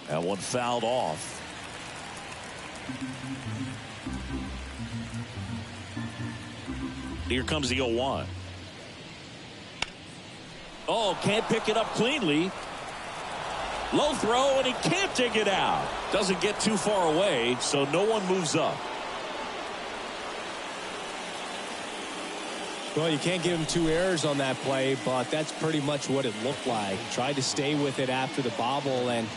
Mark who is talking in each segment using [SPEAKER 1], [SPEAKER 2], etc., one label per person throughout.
[SPEAKER 1] That one fouled off. Here comes the 0-1. Oh, can't pick it up cleanly. Low throw, and he can't dig it out. Doesn't get too far away, so no one moves up.
[SPEAKER 2] Well, you can't give him 2 errors on that play, but that's pretty much what it looked like. Tried to stay with it after the bobble, and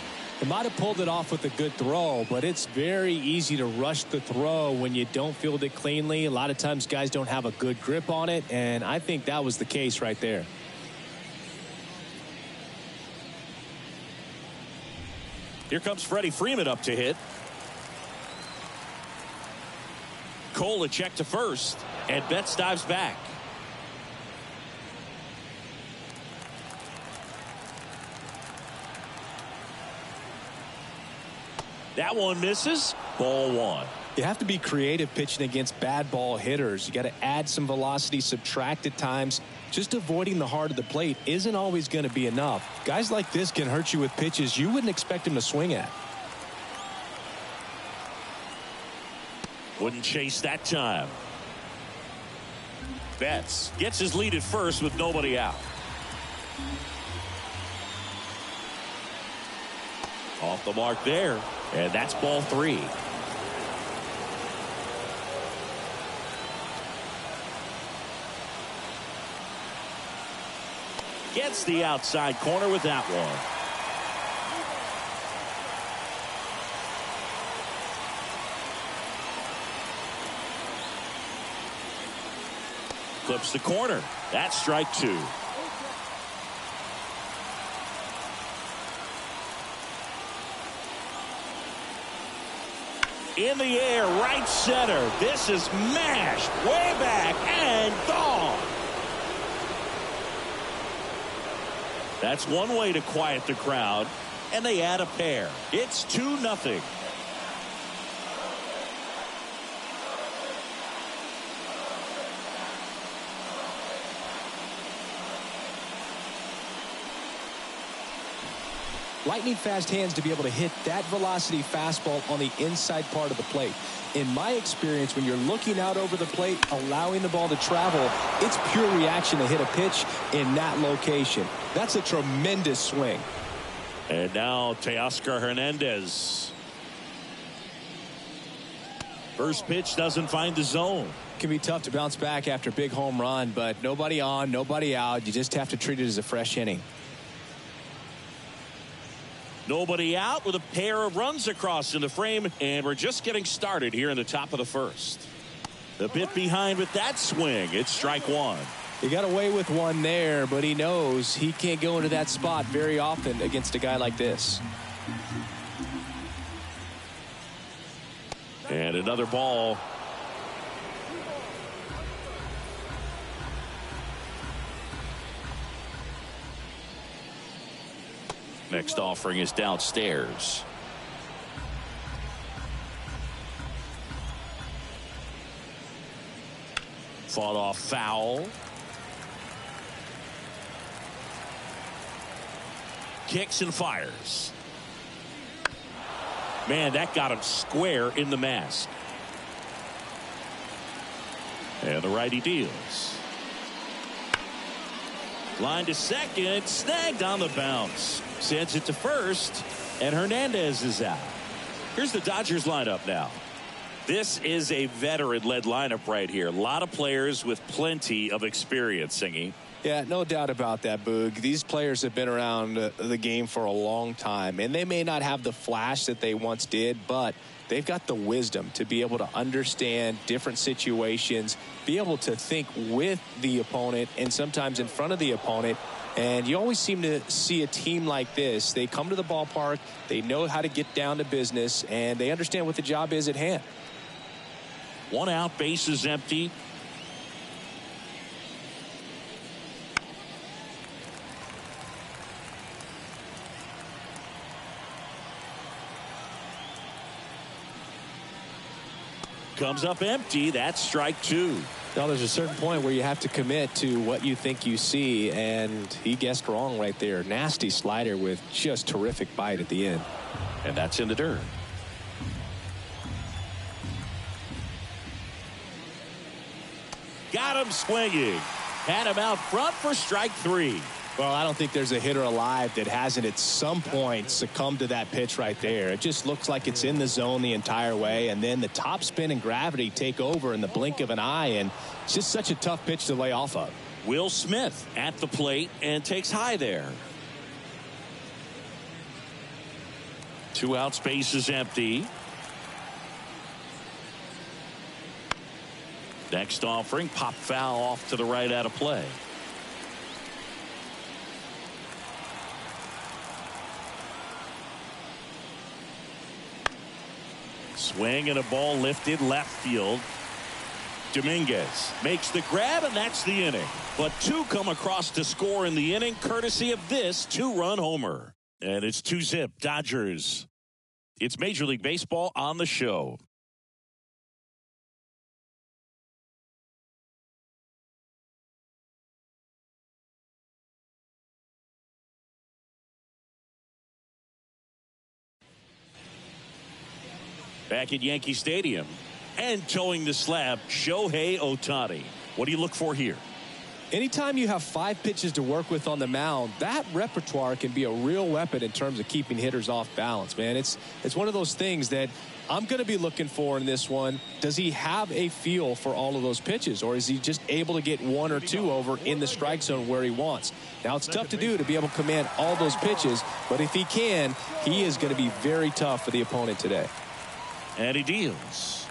[SPEAKER 2] he might have pulled it off with a good throw, but it's very easy to rush the throw when you don't field it cleanly. A lot of times guys don't have a good grip on it, and I think that was the case right there.
[SPEAKER 1] Here comes Freddie Freeman up to hit. Cole a check to first, and Betts dives back. That one misses. Ball 1.
[SPEAKER 2] You have to be creative pitching against bad ball hitters. You got to add some velocity, subtract at times. Just avoiding the heart of the plate isn't always going to be enough. Guys like this can hurt you with pitches you wouldn't expect him to swing at.
[SPEAKER 1] Wouldn't chase that time. Betts gets his lead at first with nobody out. Off the mark there, and that's ball 3. Gets the outside corner with that one. Clips the corner. That's strike 2. In the air, right center. This is mashed way back and gone. That's one way to quiet the crowd, and they add a pair. It's 2-0.
[SPEAKER 2] Lightning fast hands to be able to hit that velocity fastball on the inside part of the plate. In my experience, when you're looking out over the plate, allowing the ball to travel, it's pure reaction to hit a pitch in that location. That's a tremendous swing.
[SPEAKER 1] And now Teoscar Hernandez. First pitch doesn't find the zone.
[SPEAKER 2] It can be tough to bounce back after a big home run, but nobody on, nobody out. You just have to treat it as a fresh inning.
[SPEAKER 1] Nobody out with a pair of runs across in the frame, and we're just getting started here in the top of the first. A bit behind with that swing. It's strike 1.
[SPEAKER 2] He got away with one there, but he knows he can't go into that spot very often against a guy like this.
[SPEAKER 1] And another ball. Next offering is downstairs. Fought off foul. Kicks and fires. Man, that got him square in the mask. And the righty deals. Line to second, snagged on the bounce. Sends it to first, and Hernandez is out. Here's the Dodgers lineup now. This is a veteran-led lineup right here. A lot of players with plenty of experience, Singy.
[SPEAKER 2] Yeah, no doubt about that, Boog. These players have been around the game for a long time, and they may not have the flash that they once did, but they've got the wisdom to be able to understand different situations, be able to think with the opponent and sometimes in front of the opponent. And you always seem to see a team like this. They come to the ballpark, they know how to get down to business, and they understand what the job is at hand.
[SPEAKER 1] One out, base is empty. Comes up empty. That's strike 2.
[SPEAKER 2] Now, there's a certain point where you have to commit to what you think you see, and he guessed wrong right there. Nasty slider with just terrific bite at the end.
[SPEAKER 1] And that's in the dirt. Got him swinging. Had him out front for strike 3.
[SPEAKER 2] Well, I don't think there's a hitter alive that hasn't at some point succumbed to that pitch right there. It just looks like it's in the zone the entire way, and then the top spin and gravity take over in the blink of an eye, and it's just such a tough pitch to lay off of.
[SPEAKER 1] Will Smith at the plate and takes high there. 2 outs, base is empty. Next offering, pop foul off to the right out of play. Swing and a ball lifted left field. Dominguez makes the grab, and that's the inning. But 2 come across to score in the inning, courtesy of this 2-run homer. And it's 2-zip Dodgers. It's Major League Baseball on the show. Back at Yankee Stadium and towing the slab, Shohei Ohtani. What do you look for here?
[SPEAKER 2] Anytime you have 5 pitches to work with on the mound, that repertoire can be a real weapon in terms of keeping hitters off balance, man. It's one of those things that I'm going to be looking for in this one. Does he have a feel for all of those pitches, or is he just able to get 1 or 2 over in the strike zone where he wants? Now, it's tough to do to be able to command all those pitches, but if he can, he is going to be very tough for the opponent today.
[SPEAKER 1] And he deals.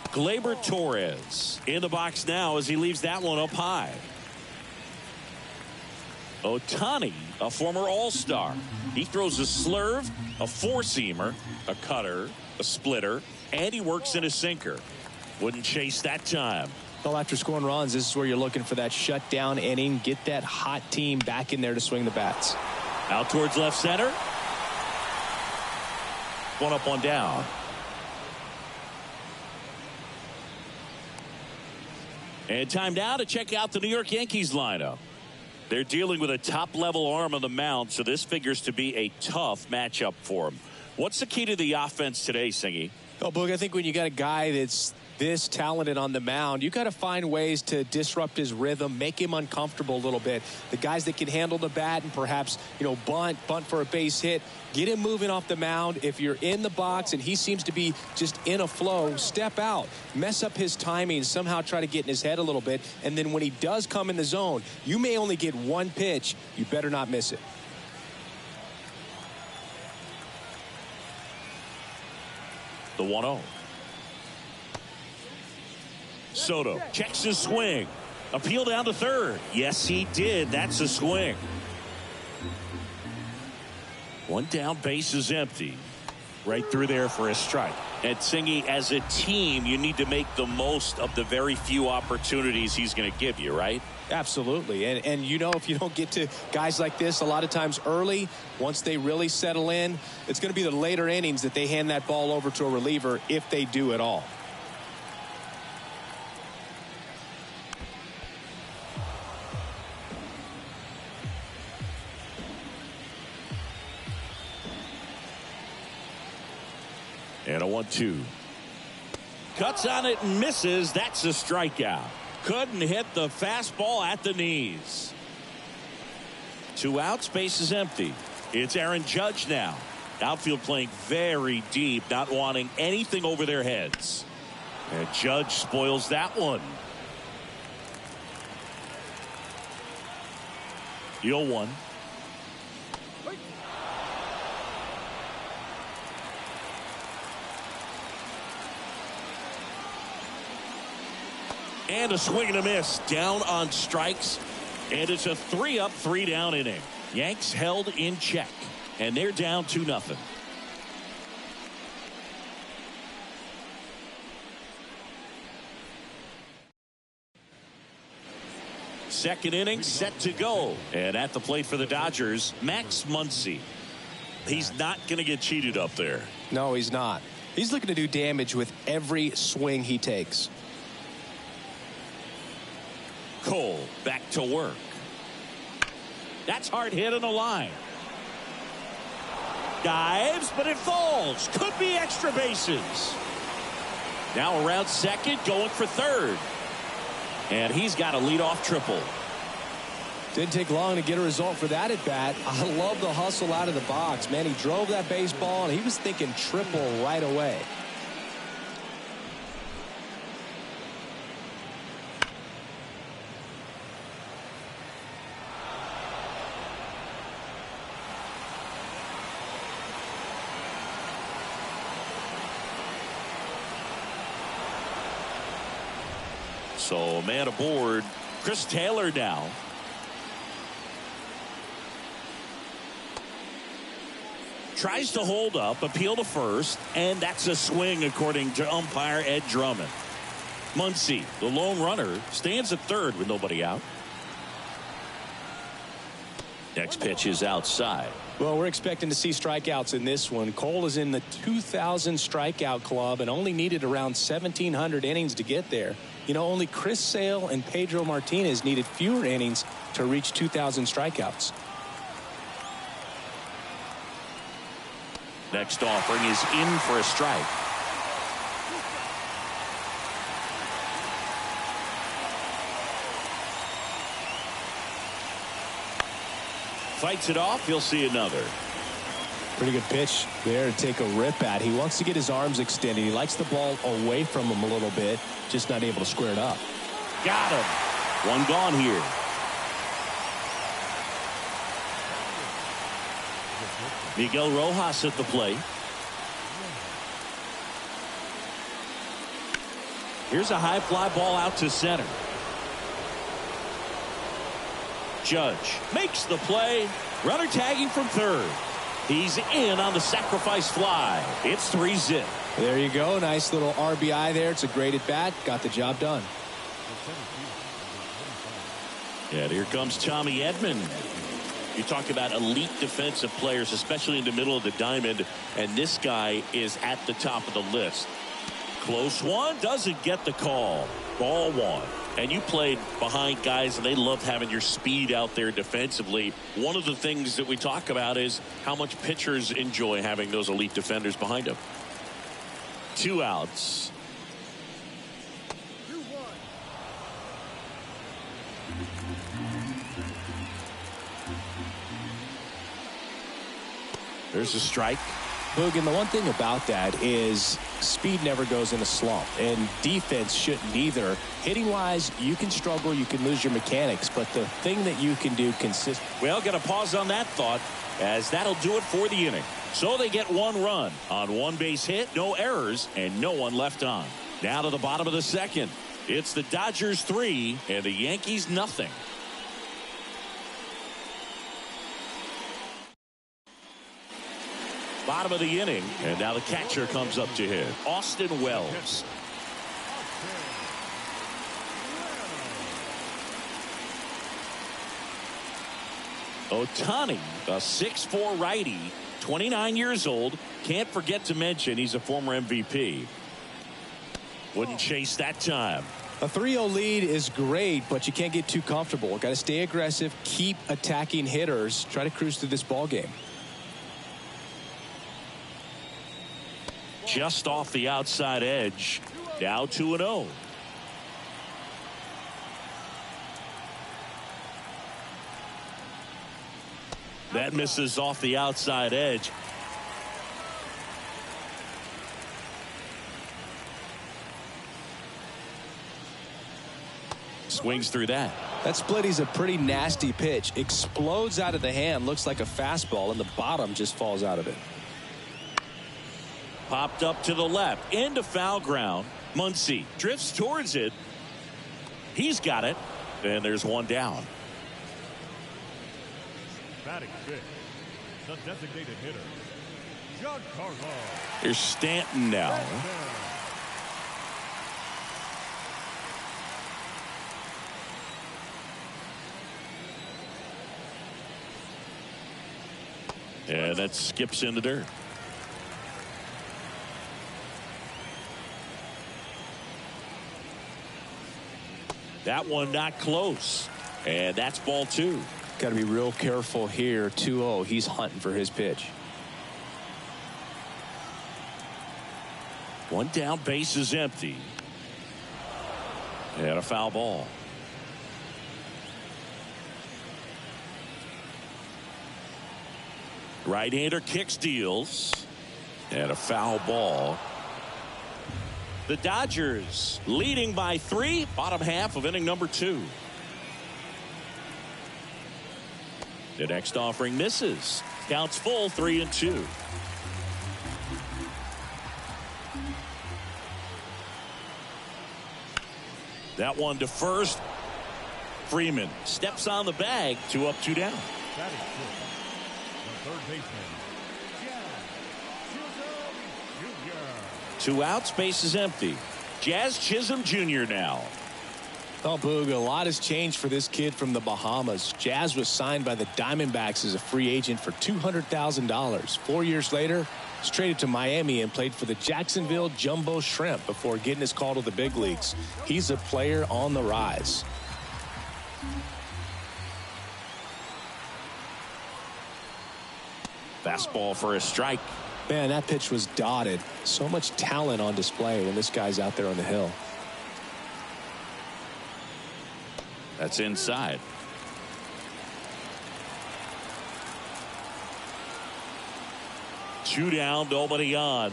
[SPEAKER 1] Gleyber Torres in the box now as he leaves that one up high. Ohtani, a former All-Star. He throws a slurve, a four-seamer, a cutter, a splitter, and he works in a sinker. Wouldn't chase that time.
[SPEAKER 2] Well, after scoring runs, this is where you're looking for that shutdown inning. Get that hot team back in there to swing the bats.
[SPEAKER 1] Out towards left center. One up, one down. And time now to check out the New York Yankees lineup. They're dealing with a top-level arm on the mound, so this figures to be a tough matchup for them. What's the key to the offense today, Singy?
[SPEAKER 2] Oh, Boog, I think when you got a guy that's this talented on the mound, you got to find ways to disrupt his rhythm, make him uncomfortable a little bit. The guys that can handle the bat and perhaps, bunt for a base hit, get him moving off the mound. If you're in the box and he seems to be just in a flow, step out, mess up his timing, somehow try to get in his head a little bit. And then when he does come in the zone, you may only get 1 pitch. You better not miss it.
[SPEAKER 1] The 1-0. Soto checks his swing. Appeal down to third. Yes, he did. That's a swing. 1 down, base is empty. Right through there for a strike. And Singy, as a team, you need to make the most of the very few opportunities he's going to give you, right?
[SPEAKER 2] Absolutely. And if you don't get to guys like this a lot of times early, once they really settle in, it's going to be the later innings that they hand that ball over to a reliever, if they do at all.
[SPEAKER 1] And a 1-2. Cuts on it and misses. That's a strikeout. Couldn't hit the fastball at the knees. 2 outs, base is empty. It's Aaron Judge now. Outfield playing very deep, not wanting anything over their heads. And Judge spoils that one. The 0-1. And a swing and a miss down on strikes. And it's a 3-up, 3-down inning. Yanks held in check. And they're down 2-0. Second inning set to go. And at the plate for the Dodgers, Max Muncy. He's not going to get cheated up there.
[SPEAKER 2] No, he's not. He's looking to do damage with every swing he takes.
[SPEAKER 1] Cole back to work. That's hard hit on the line. Dives, but it falls. Could be extra bases. Now around second, going for third. And he's got a leadoff triple.
[SPEAKER 2] Didn't take long to get a result for that at bat. I love the hustle out of the box. Man, he drove that baseball, and he was thinking triple right away.
[SPEAKER 1] So man aboard, Chris Taylor now. Tries to hold up, appeal to first, and that's a swing according to umpire Ed Drummond. Muncy, the lone runner, stands at third with nobody out. Next pitch is outside.
[SPEAKER 2] Well, we're expecting to see strikeouts in this one. Cole is in the 2,000 strikeout club and only needed around 1,700 innings to get there. You know, only Chris Sale and Pedro Martinez needed fewer innings to reach 2,000 strikeouts.
[SPEAKER 1] Next offering is in for a strike. Fights it off. He'll see another.
[SPEAKER 2] Pretty good pitch there to take a rip at. He wants to get his arms extended. He likes the ball away from him a little bit, just not able to square it up.
[SPEAKER 1] Got him. One gone here. Miguel Rojas at the plate. Here's a high fly ball out to center. Judge makes the play. Runner tagging from third. He's in on the sacrifice fly. It's 3-zip.
[SPEAKER 2] There you go. Nice little RBI there. It's a great at bat. Got the job done.
[SPEAKER 1] And here comes Tommy Edman. You talk about elite defensive players, especially in the middle of the diamond, and this guy is at the top of the list. Close one, doesn't get the call. Ball one. And you played behind guys, and they loved having your speed out there defensively. One of the things that we talk about is how much pitchers enjoy having those elite defenders behind them. 2 outs. There's a strike.
[SPEAKER 2] Boog, and the one thing about that is speed never goes in a slump, and defense shouldn't either. Hitting wise, you can struggle, you can lose your mechanics, but the thing that you can do consistently.
[SPEAKER 1] Well, got to pause on that thought, as that'll do it for the inning. So they get 1 run on 1 base hit, no errors, and no one left on. Now to the bottom of the second. It's the Dodgers 3 and the Yankees nothing. Bottom of the inning, and now the catcher comes up to hit. Austin Wells. Ohtani, a 6'4" righty, 29 years old. Can't forget to mention he's a former MVP. Wouldn't chase that time.
[SPEAKER 2] A 3-0 lead is great, but you can't get too comfortable. Got to stay aggressive, keep attacking hitters, try to cruise through this ball game.
[SPEAKER 1] Just off the outside edge. Now 2-0. That misses off the outside edge. Swings through that.
[SPEAKER 2] That split is a pretty nasty pitch. Explodes out of the hand. Looks like a fastball, and the bottom just falls out of it.
[SPEAKER 1] Popped up to the left, into foul ground. Muncy drifts towards it. He's got it, and there's 1 down.
[SPEAKER 3] Batting fifth, the designated hitter, Giancarlo.
[SPEAKER 1] Here's Stanton now. And that skips in the dirt. That one not close. And that's ball 2.
[SPEAKER 2] Got to be real careful here. 2-0. He's hunting for his pitch.
[SPEAKER 1] One down, base is empty. And a foul ball. Right-hander kicks, deals. And a foul ball. The Dodgers leading by 3, bottom half of inning number 2. The next offering misses. Counts full, 3-2. That one to first. Freeman steps on the bag. 2 up, 2 down.
[SPEAKER 3] That is good. The third baseman, Jazz Chisholm Jr.
[SPEAKER 1] 2 outs, base is empty. Jazz Chisholm Jr. now.
[SPEAKER 2] Oh, Boog, a lot has changed for this kid from the Bahamas. Jazz was signed by the Diamondbacks as a free agent for $200,000. 4 years later, he's traded to Miami and played for the Jacksonville Jumbo Shrimp before getting his call to the big leagues. He's a player on the rise.
[SPEAKER 1] Fastball for a strike.
[SPEAKER 2] Man, that pitch was dotted. So much talent on display when this guy's out there on the hill.
[SPEAKER 1] That's inside. Two down, nobody on.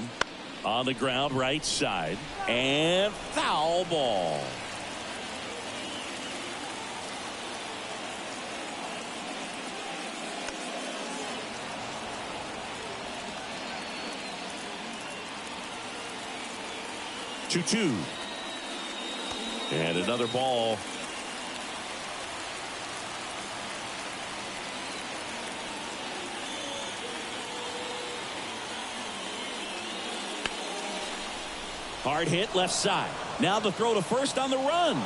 [SPEAKER 1] On the ground, right side. And foul ball. Two. And another ball. Hard hit left side. Now the throw to first on the run.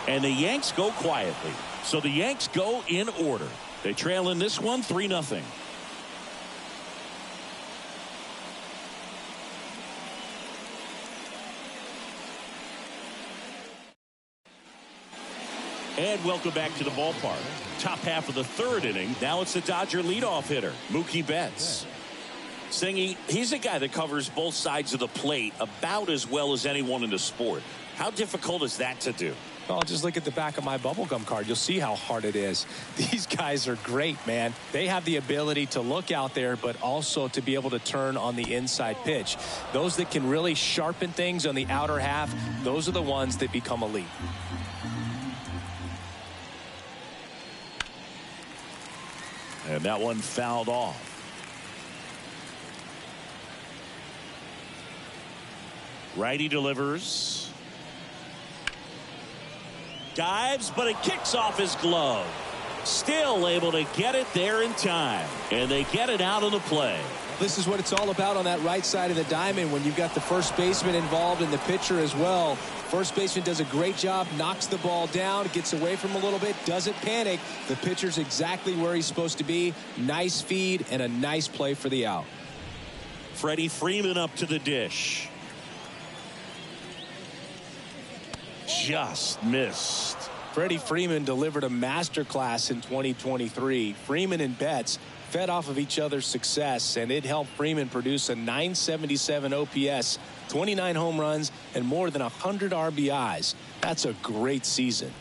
[SPEAKER 1] And the Yanks go quietly. So the Yanks go in order. They trail in this one 3-0. And welcome back to the ballpark. Top half of the third inning. Now it's the Dodger leadoff hitter, Mookie Betts. Singy, he's a guy that covers both sides of the plate about as well as anyone in the sport. How difficult is that to do?
[SPEAKER 2] Oh, just look at the back of my bubblegum card. You'll see how hard it is. These guys are great, man. They have the ability to look out there, but also to be able to turn on the inside pitch. Those that can really sharpen things on the outer half, those are the ones that become elite.
[SPEAKER 1] And that one fouled off. Righty delivers. Dives, but it kicks off his glove. Still able to get it there in time. And they get it out of the play.
[SPEAKER 2] This is what it's all about on that right side of the diamond when you've got the first baseman involved and the pitcher as well. First baseman does a great job, knocks the ball down, gets away from him a little bit, doesn't panic. The pitcher's exactly where he's supposed to be. Nice feed and a nice play for the out.
[SPEAKER 1] Freddie Freeman up to the dish. Just missed.
[SPEAKER 2] Freddie Freeman delivered a masterclass in 2023. Freeman and Betts fed off of each other's success, and it helped Freeman produce a .977 OPS, 29 home runs, and more than 100 RBIs. That's a great season.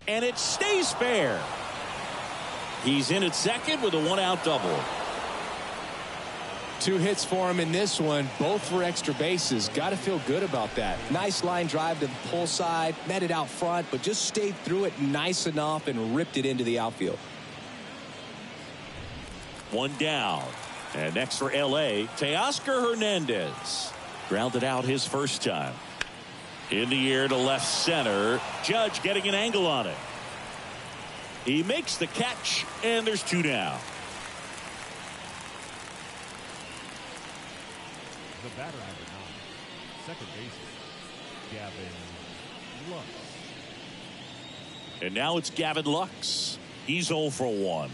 [SPEAKER 1] And it stays fair. He's in at second with a one-out double.
[SPEAKER 2] 2 hits for him in this one, both for extra bases. Got to feel good about that. Nice line drive to the pull side, met it out front, but just stayed through it nice enough and ripped it into the outfield.
[SPEAKER 1] One down. And next for L.A., Teoscar Hernandez. Grounded out his first time. In the air to left center. Judge getting an angle on it. He makes the catch, and there's 2 down.
[SPEAKER 3] The batter number 9, second baseman, Gavin Lux.
[SPEAKER 1] And now it's Gavin Lux. He's 0 for 1.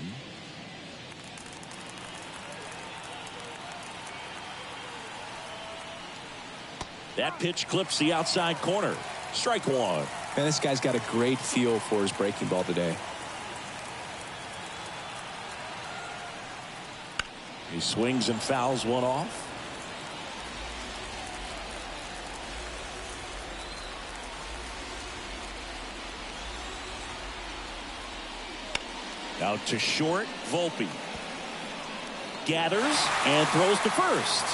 [SPEAKER 1] That pitch clips the outside corner. Strike one.
[SPEAKER 2] And this guy's got a great feel for his breaking ball today.
[SPEAKER 1] He swings and fouls one off. Out to short, Volpe. Gathers and throws to first.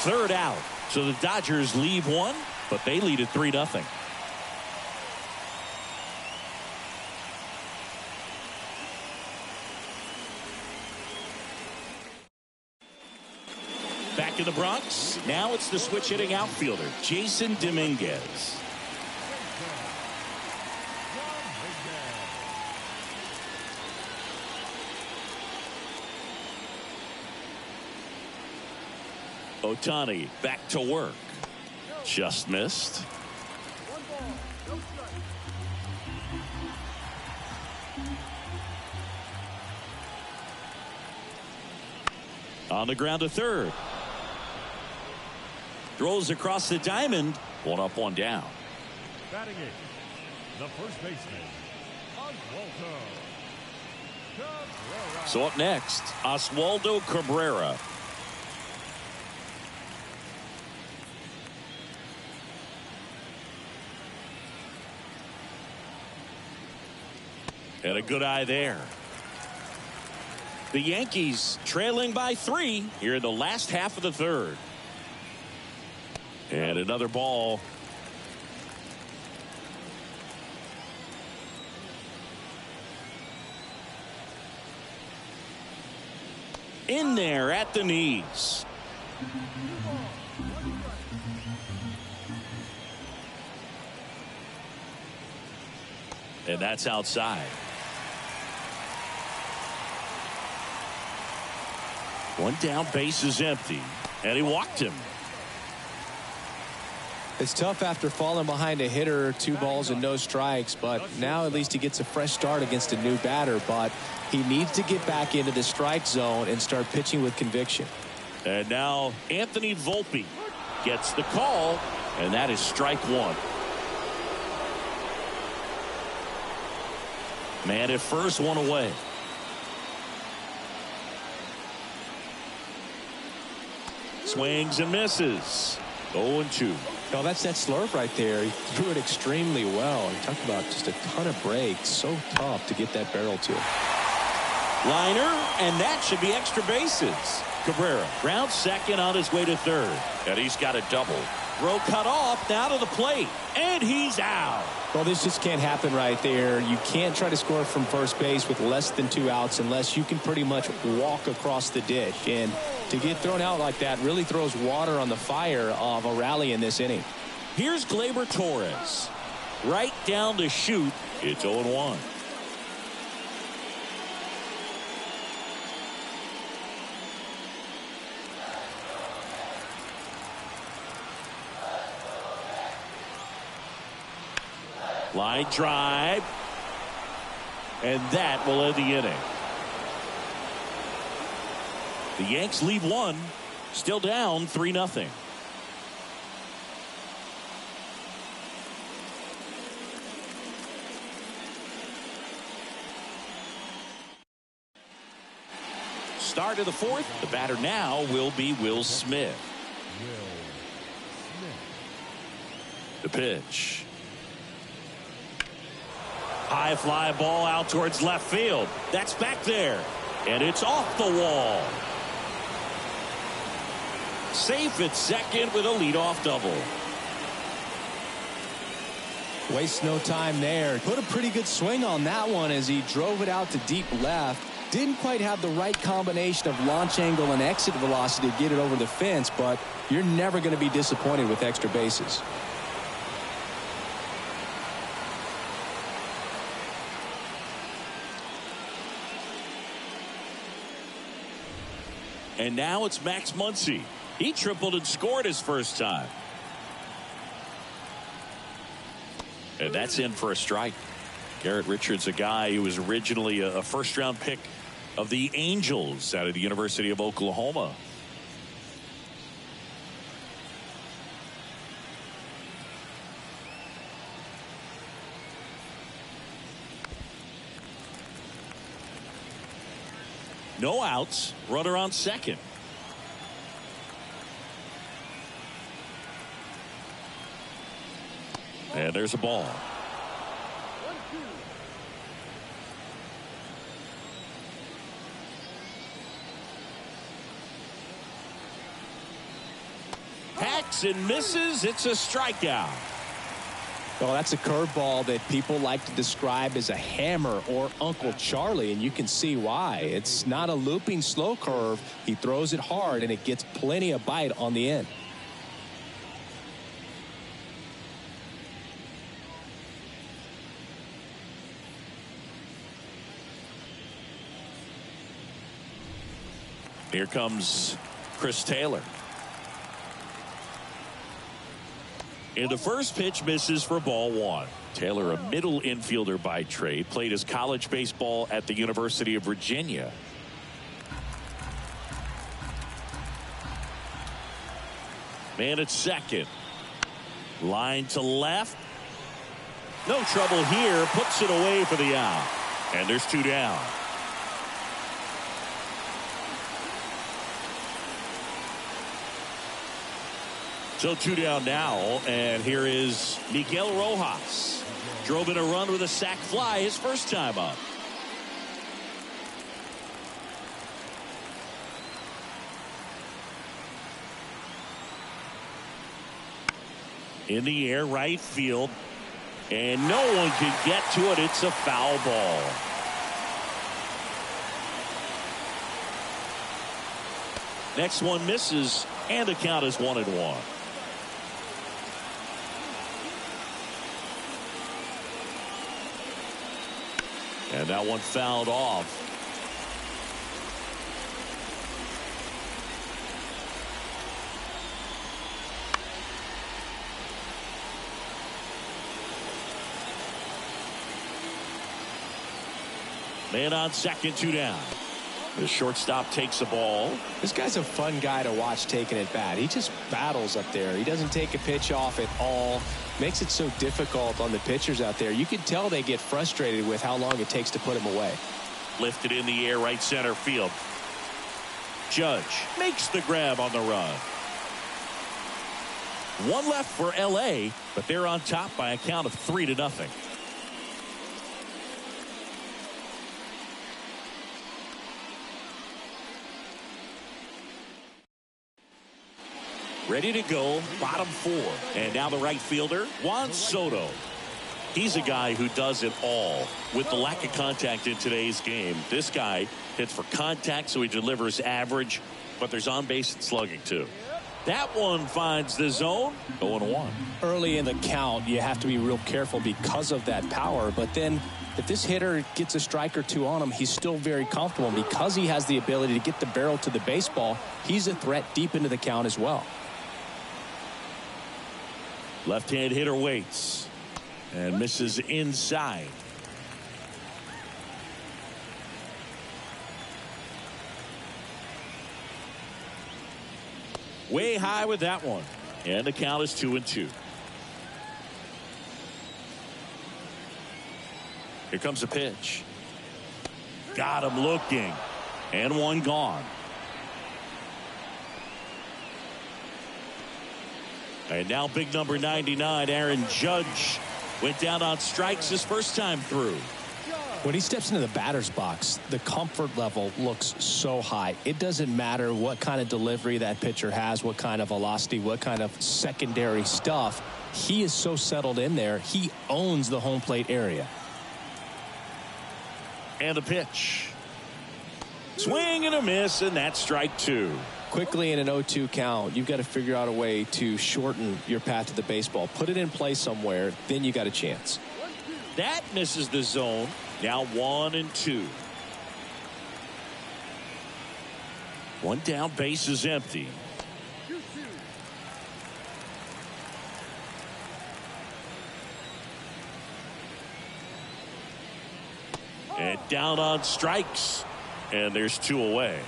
[SPEAKER 1] Third out. So the Dodgers leave one, but they lead it 3-0. Back in the Bronx. Now it's the switch hitting outfielder, Jason Dominguez. Ohtani back to work. Just missed. On the ground to third. Throws across the diamond. One up, one down.
[SPEAKER 3] Batting it, the first baseman, Oswaldo Cabrera.
[SPEAKER 1] So up next, Oswaldo Cabrera. And a good eye there. The Yankees trailing by 3 here in the last half of the third. And another ball. In there at the knees. And that's outside. One down, base is empty. And he walked him.
[SPEAKER 2] It's tough after falling behind a hitter, 2 balls and no strikes, but now at least he gets a fresh start against a new batter. But he needs to get back into the strike zone and start pitching with conviction.
[SPEAKER 1] And now Anthony Volpe gets the call, and that is strike one. Man at first, one away. Swings and misses. 0-2.
[SPEAKER 2] No, that's that slurve right there. He threw it extremely well. He talked about just a ton of breaks. So tough to get that barrel to.
[SPEAKER 1] Liner, and that should be extra bases. Cabrera grounds second on his way to third. And he's got a double. Throw cut off, now to the plate. And he's out.
[SPEAKER 2] Well, this just can't happen right there. You can't try to score from first base with less than 2 outs unless you can pretty much walk across the ditch. And to get thrown out like that really throws water on the fire of a rally in this inning.
[SPEAKER 1] Here's Gleyber Torres. Right down to shoot. It's 0-1. Line drive. And that will end the inning. The Yanks leave one. Still down 3-0. Start of the fourth. The batter now will be Will Smith. The pitch. High fly ball out towards left field. That's back there. And it's off the wall. Safe at second with a leadoff double.
[SPEAKER 2] Waste no time there. Put a pretty good swing on that one as he drove it out to deep left. Didn't quite have the right combination of launch angle and exit velocity to get it over the fence, but you're never going to be disappointed with extra bases.
[SPEAKER 1] And now it's Max Muncy. He tripled and scored his first time. And that's in for a strike. Garrett Richards, a guy who was originally a first-round pick of the Angels out of the University of Oklahoma. No outs. Runner on second. And there's a ball. Hacks and misses. It's a strikeout.
[SPEAKER 2] Well, that's a curveball that people like to describe as a hammer or Uncle Charlie, and you can see why. It's not a looping slow curve. He throws it hard, and it gets plenty of bite on the end.
[SPEAKER 1] Here comes Chris Taylor. And the first pitch misses for ball one. Taylor, a middle infielder by trade, played his college baseball at the University of Virginia. Man at second. Line to left. No trouble here. Puts it away for the out. And there's two down. So two down now, and here is Miguel Rojas. Drove in a run with a sac fly his first time up. In the air, right field, and no one can get to it. It's a foul ball. Next one misses, and the count is 1-1. And that one fouled off. Man on second, two down. The shortstop takes the ball.
[SPEAKER 2] This guy's a fun guy to watch taking it bat. He just battles up there. He doesn't take a pitch off at all. Makes it so difficult on the pitchers out there. You can tell they get frustrated with how long it takes to put him away.
[SPEAKER 1] Lifted in the air, right center field. Judge makes the grab on the run. One left for LA, but they're on top by a count of 3-0. Ready to go, bottom four. And now the right fielder, Juan Soto. He's a guy who does it all. With the lack of contact in today's game, this guy hits for contact, so he delivers average, but there's on-base and slugging, too. That one finds the zone, 0-1.
[SPEAKER 2] Early in the count, you have to be real careful because of that power, but then if this hitter gets a strike or two on him, he's still very comfortable. Because he has the ability to get the barrel to the baseball, he's a threat deep into the count as well.
[SPEAKER 1] Left-hand hitter waits and misses inside. Way high with that one. And the count is 2-2. Here comes the pitch. Got him looking. And one gone. And now big number 99, Aaron Judge, went down on strikes his first time through.
[SPEAKER 2] When he steps into the batter's box, the comfort level looks so high. It doesn't matter what kind of delivery that pitcher has, what kind of velocity, what kind of secondary stuff. He is so settled in there. He owns the home plate area.
[SPEAKER 1] And the pitch. Swing and a miss, and that's strike two.
[SPEAKER 2] Quickly in an 0-2 count, you've got to figure out a way to shorten your path to the baseball. Put it in play somewhere, then you got a chance.
[SPEAKER 1] That misses the zone. Now 1-2. One down, base is empty. And down on strikes. And there's two away.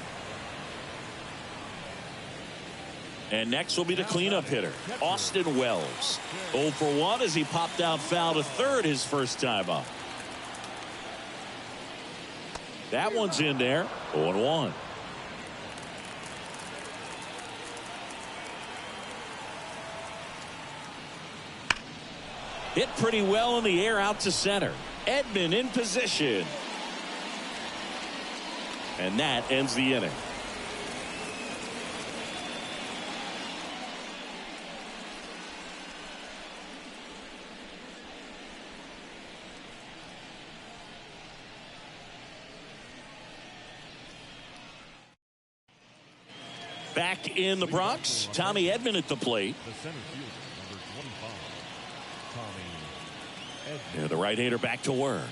[SPEAKER 1] And next will be the cleanup hitter, Austin Wells. 0 for 1 as he popped out foul to third his first time up. That one's in there. 0-1. Hit pretty well in the air out to center. Edman in position. And that ends the inning. Back in the Bronx, Tommy Edman at the plate.
[SPEAKER 3] The center fielder, number 25, Tommy Edman.
[SPEAKER 1] Yeah, the right-hander back to work.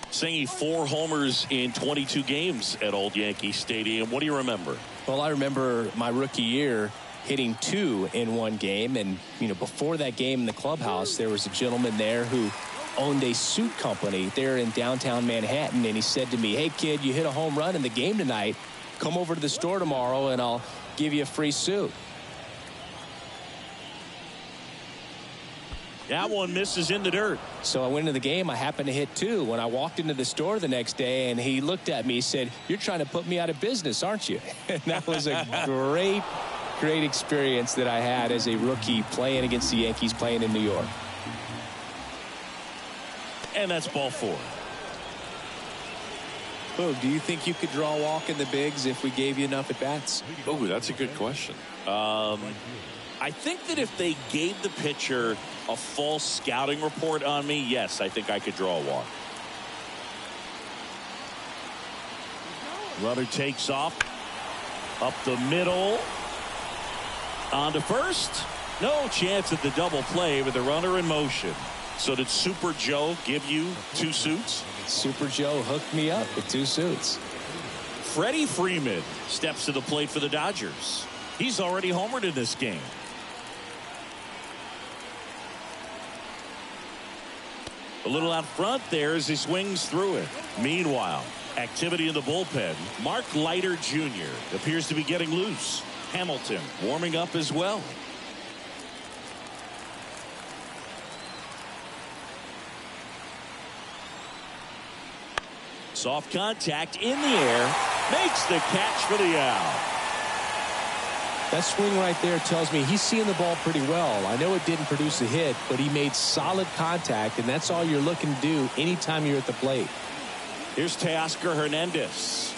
[SPEAKER 1] Singing 4 homers in 22 games at Old Yankee Stadium. What do you remember?
[SPEAKER 2] Well, I remember my rookie year hitting 2 in one game. And, you know, before that game in the clubhouse, there was a gentleman there who owned a suit company there in downtown Manhattan. And he said to me, "Hey, kid, you hit a home run in the game tonight. Come over to the store tomorrow and I'll give you a free suit."
[SPEAKER 1] That one misses in the dirt.
[SPEAKER 2] So I went into the game. I happened to hit 2. When I walked into the store the next day, and he looked at me, he said, "You're trying to put me out of business, aren't you?" And that was a great experience that I had as a rookie playing against the Yankees, playing in New York.
[SPEAKER 1] And that's ball 4.
[SPEAKER 2] Oh, do you think you could draw a walk in the bigs if we gave you enough at bats?
[SPEAKER 1] Oh, that's a good question. I think that if they gave the pitcher a full scouting report on me, yes, I think I could draw a walk. Runner takes off up the middle on to first. No chance at the double play with the runner in motion. So did Super Joe give you 2 suits?
[SPEAKER 2] Super Joe hooked me up with 2 suits.
[SPEAKER 1] Freddie Freeman steps to the plate for the Dodgers. He's already homered in this game. A little out front there as he swings through it. Meanwhile, activity in the bullpen. Mark Leiter Jr. appears to be getting loose. Hamilton warming up as well. Soft contact in the air. Makes the catch for the out.
[SPEAKER 2] That swing right there tells me he's seeing the ball pretty well. I know it didn't produce a hit, but he made solid contact, and that's all you're looking to do anytime you're at the plate.
[SPEAKER 1] Here's Teoscar Hernandez.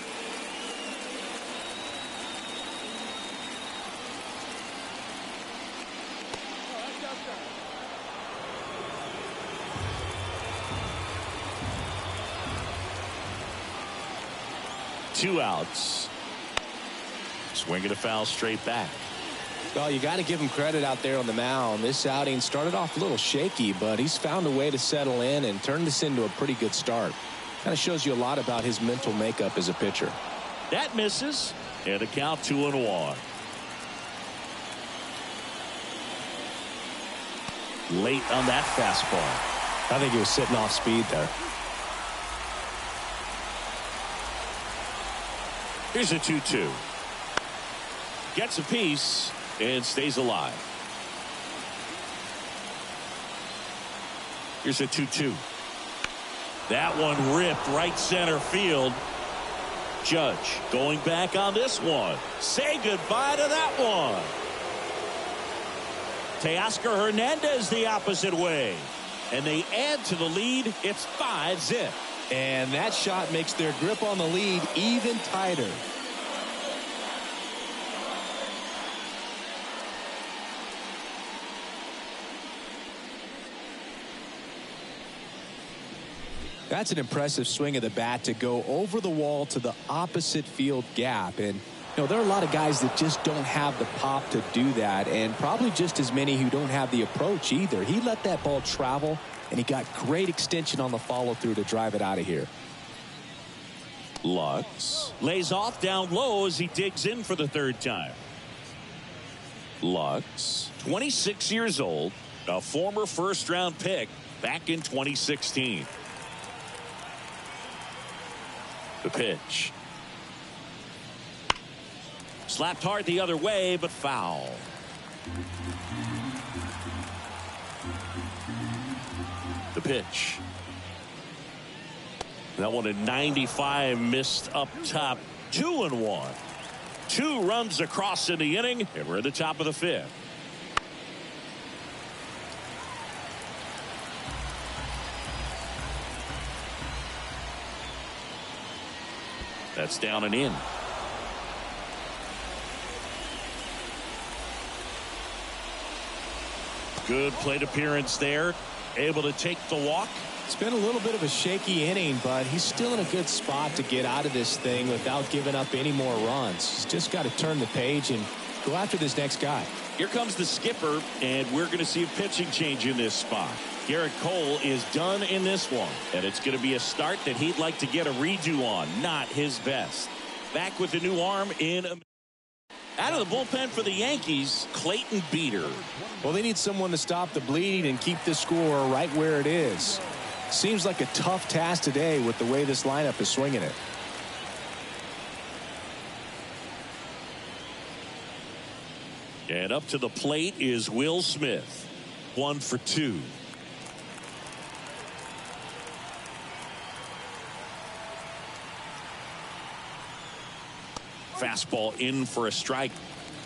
[SPEAKER 1] Two outs. Swinging a foul straight back.
[SPEAKER 2] Well, you got to give him credit out there on the mound. This outing started off a little shaky, but he's found a way to settle in and turn this into a pretty good start. Kind of shows you a lot about his mental makeup as a pitcher.
[SPEAKER 1] That misses, and a count 2-1. Late on that fastball.
[SPEAKER 2] I think he was sitting off speed there.
[SPEAKER 1] Here's a 2-2. Gets a piece and stays alive. Here's a 2-2. That one ripped right center field. Judge going back on this one. Say goodbye to that one. Teoscar Hernandez the opposite way. And they add to the lead. It's 5-0.
[SPEAKER 2] And that shot makes their grip on the lead even tighter. That's an impressive swing of the bat to go over the wall to the opposite field gap. And, you know, there are a lot of guys that just don't have the pop to do that, and probably just as many who don't have the approach either. He let that ball travel, and he got great extension on the follow-through to drive it out of here.
[SPEAKER 1] Lux lays off down low as he digs in for the 3rd time. Lux, 26 years old, a former first-round pick back in 2016. The pitch. Slapped hard the other way, but foul. The pitch. That one in 95, missed up top. 2-1. 2 runs across in the inning, and we're at the top of the 5th. That's down and in. Good plate appearance there. Able to take the walk.
[SPEAKER 2] It's been a little bit of a shaky inning, but he's still in a good spot to get out of this thing without giving up any more runs. He's just got to turn the page and go after this next guy.
[SPEAKER 1] Here comes the skipper, and we're going to see a pitching change in this spot. Garrett Cole is done in this one, and it's going to be a start that he'd like to get a redo on. Not his best. Back with the new arm in. Out of the bullpen for the Yankees, Clayton Beeter.
[SPEAKER 2] Well, they need someone to stop the bleeding and keep the score right where it is. Seems like a tough task today with the way this lineup is swinging it.
[SPEAKER 1] And up to the plate is Will Smith. 1 for 2. Fastball in for a strike,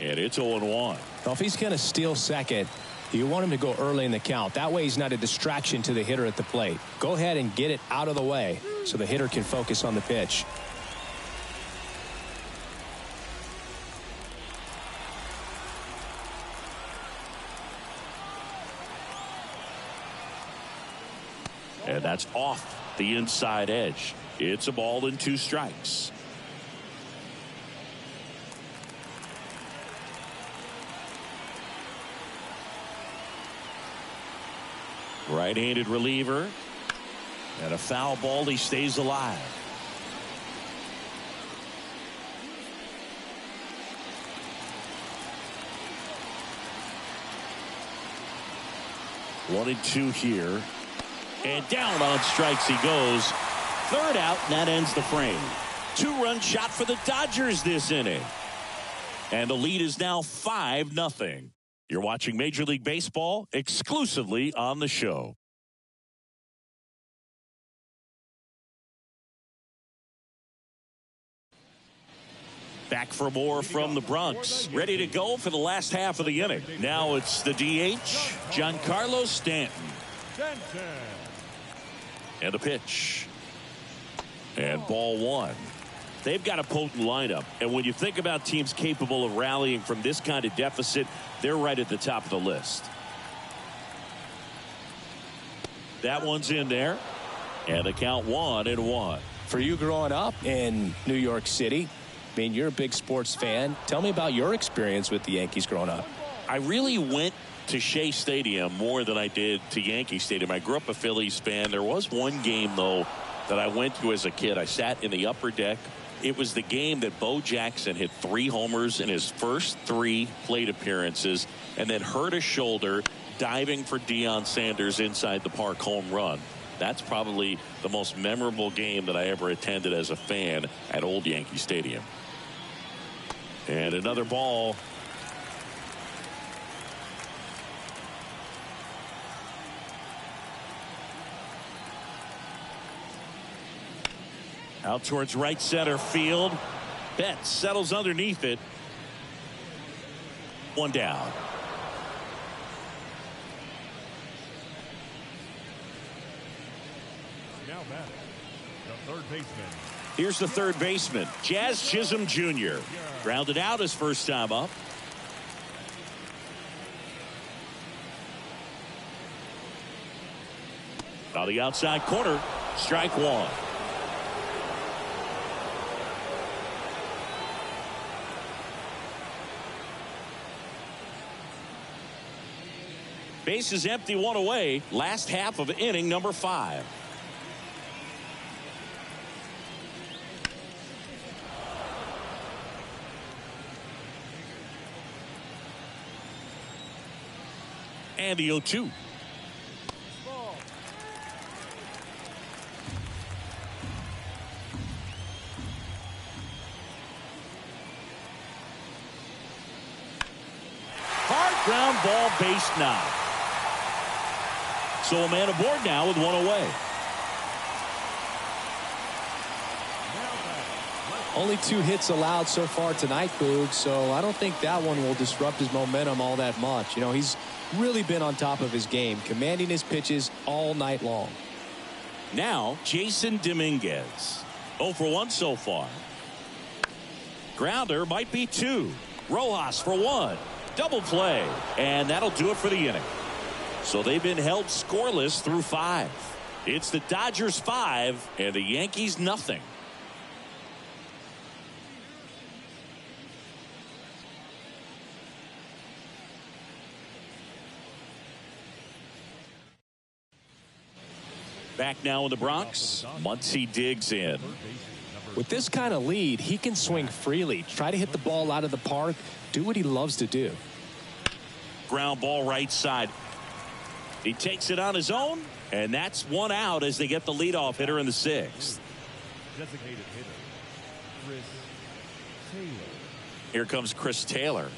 [SPEAKER 1] and it's 0-1.
[SPEAKER 2] Well, if he's going to steal second, you want him to go early in the count. That way he's not a distraction to the hitter at the plate. Go ahead and get it out of the way so the hitter can focus on the pitch.
[SPEAKER 1] And that's off the inside edge. It's a ball and 2 strikes. Right-handed reliever. And a foul ball. He stays alive. One and 2 here. And down on strikes he goes. 3rd out, and that ends the frame. 2-run shot for the Dodgers this inning. And the lead is now 5-0. You're watching Major League Baseball exclusively on the show. Back for more from the Bronx. Ready to go for the last half of the inning. Now it's the DH, Giancarlo Stanton. And the pitch. And ball 1. They've got a potent lineup. And when you think about teams capable of rallying from this kind of deficit, they're right at the top of the list. That one's in there. And the count 1-1.
[SPEAKER 2] For you growing up in New York City, I mean, you're a big sports fan. Tell me about your experience with the Yankees growing up.
[SPEAKER 1] I really went to Shea Stadium more than I did to Yankee Stadium. I grew up a Phillies fan. There was one game, though, that I went to as a kid. I sat in the upper deck. It was the game that Bo Jackson hit 3 homers in his first 3 plate appearances and then hurt a shoulder diving for Deion Sanders inside the park home run. That's probably the most memorable game that I ever attended as a fan at Old Yankee Stadium. And another ball. Out towards right center field. Betts settles underneath it. 1 down.
[SPEAKER 3] Now batting, the 3rd baseman.
[SPEAKER 1] Here's the 3rd baseman, Jazz Chisholm Jr. Grounded out his first time up. On the outside corner, strike 1. Base is empty, 1 away. Last half of inning number 5. And the 0-2. Hard ground ball, base knock. So a man aboard now with 1 away.
[SPEAKER 2] Only 2 hits allowed so far tonight, Boog, so I don't think that one will disrupt his momentum all that much. You know, he's really been on top of his game, commanding his pitches all night long.
[SPEAKER 1] Now, Jason Dominguez. 0 for 1 so far. Grounder might be 2. Rojas for 1. Double play. And that'll do it for the inning. So they've been held scoreless through 5. It's the Dodgers 5 and the Yankees nothing. Back now in the Bronx, Muncy digs in.
[SPEAKER 2] With this kind of lead, he can swing freely, try to hit the ball out of the park, do what he loves to do.
[SPEAKER 1] Ground ball right side. He takes it on his own, and that's 1 out as they get the leadoff hitter in the 6th.
[SPEAKER 3] Designated hitter, Chris Taylor.
[SPEAKER 1] Here comes Chris Taylor.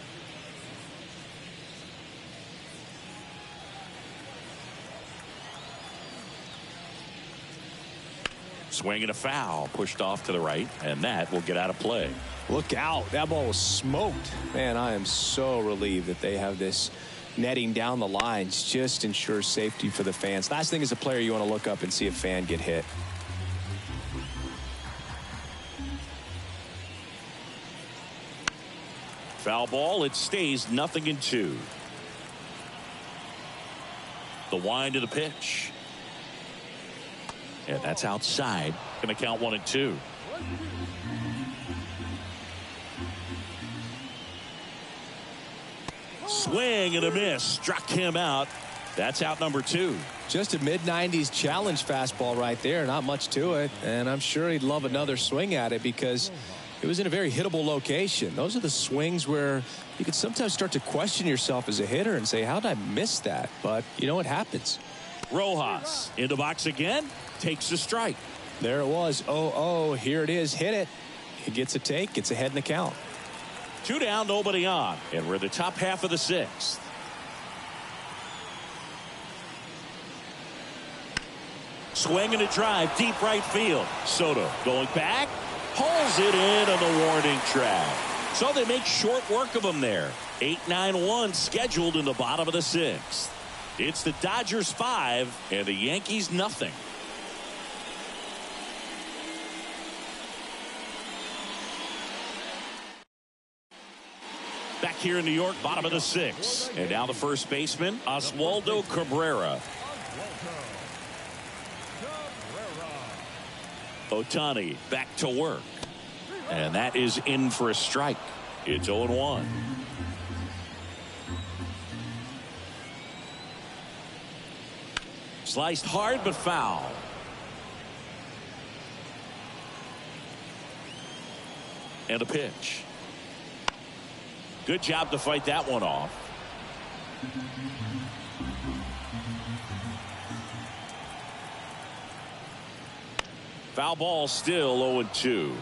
[SPEAKER 1] Swing and a foul, pushed off to the right, and that will get out of play.
[SPEAKER 2] Look out. That ball was smoked. Man, I am so relieved that they have this netting down the lines. Just ensures safety for the fans. Last thing as a player, you want to look up and see a fan get hit.
[SPEAKER 1] Foul ball. It stays 0-2. The wind of the pitch. And that's outside. Going to count 1 and 2. Swing and a miss. Struck him out. That's out number 2.
[SPEAKER 2] Just a mid-90s challenge fastball right there. Not much to it. And I'm sure he'd love another swing at it because it was in a very hittable location. Those are the swings where you could sometimes start to question yourself as a hitter and say, how did I miss that? But, you know, it happens.
[SPEAKER 1] Rojas in the box again. Takes the strike.
[SPEAKER 2] There it was. 0-0. Here it is. Hit it. He gets a take. Gets ahead in the count.
[SPEAKER 1] 2 down, nobody on. And we're in the top half of the 6th. Swing and a drive. Deep right field. Soto going back. Pulls it in on the warning track. So they make short work of him there. 8-9-1 scheduled in the bottom of the 6th. It's the Dodgers 5 and the Yankees nothing. Back here in New York, bottom of the 6th. And now the first baseman, Oswaldo Cabrera. Ohtani back to work. And that is in for a strike. It's 0-1. Sliced hard but foul. And a pitch. Good job to fight that one off. Foul ball, still 0-2.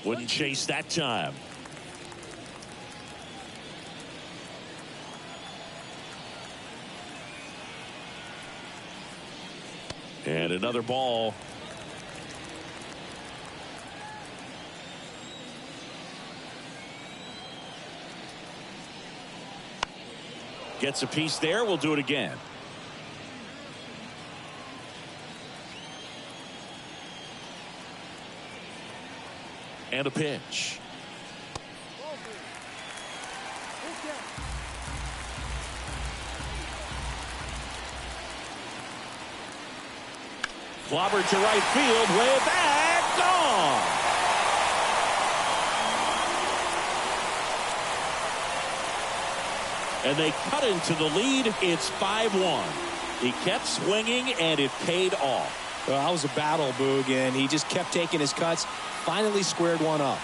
[SPEAKER 1] Wouldn't chase that time. And another ball. Gets a piece there. We'll do it again. And a pitch. Clobbered to right field, way back, gone. And they cut into the lead. It's 5-1. He kept swinging, and it paid off.
[SPEAKER 2] Well, that was a battle, Boog, and he just kept taking his cuts. Finally squared one up.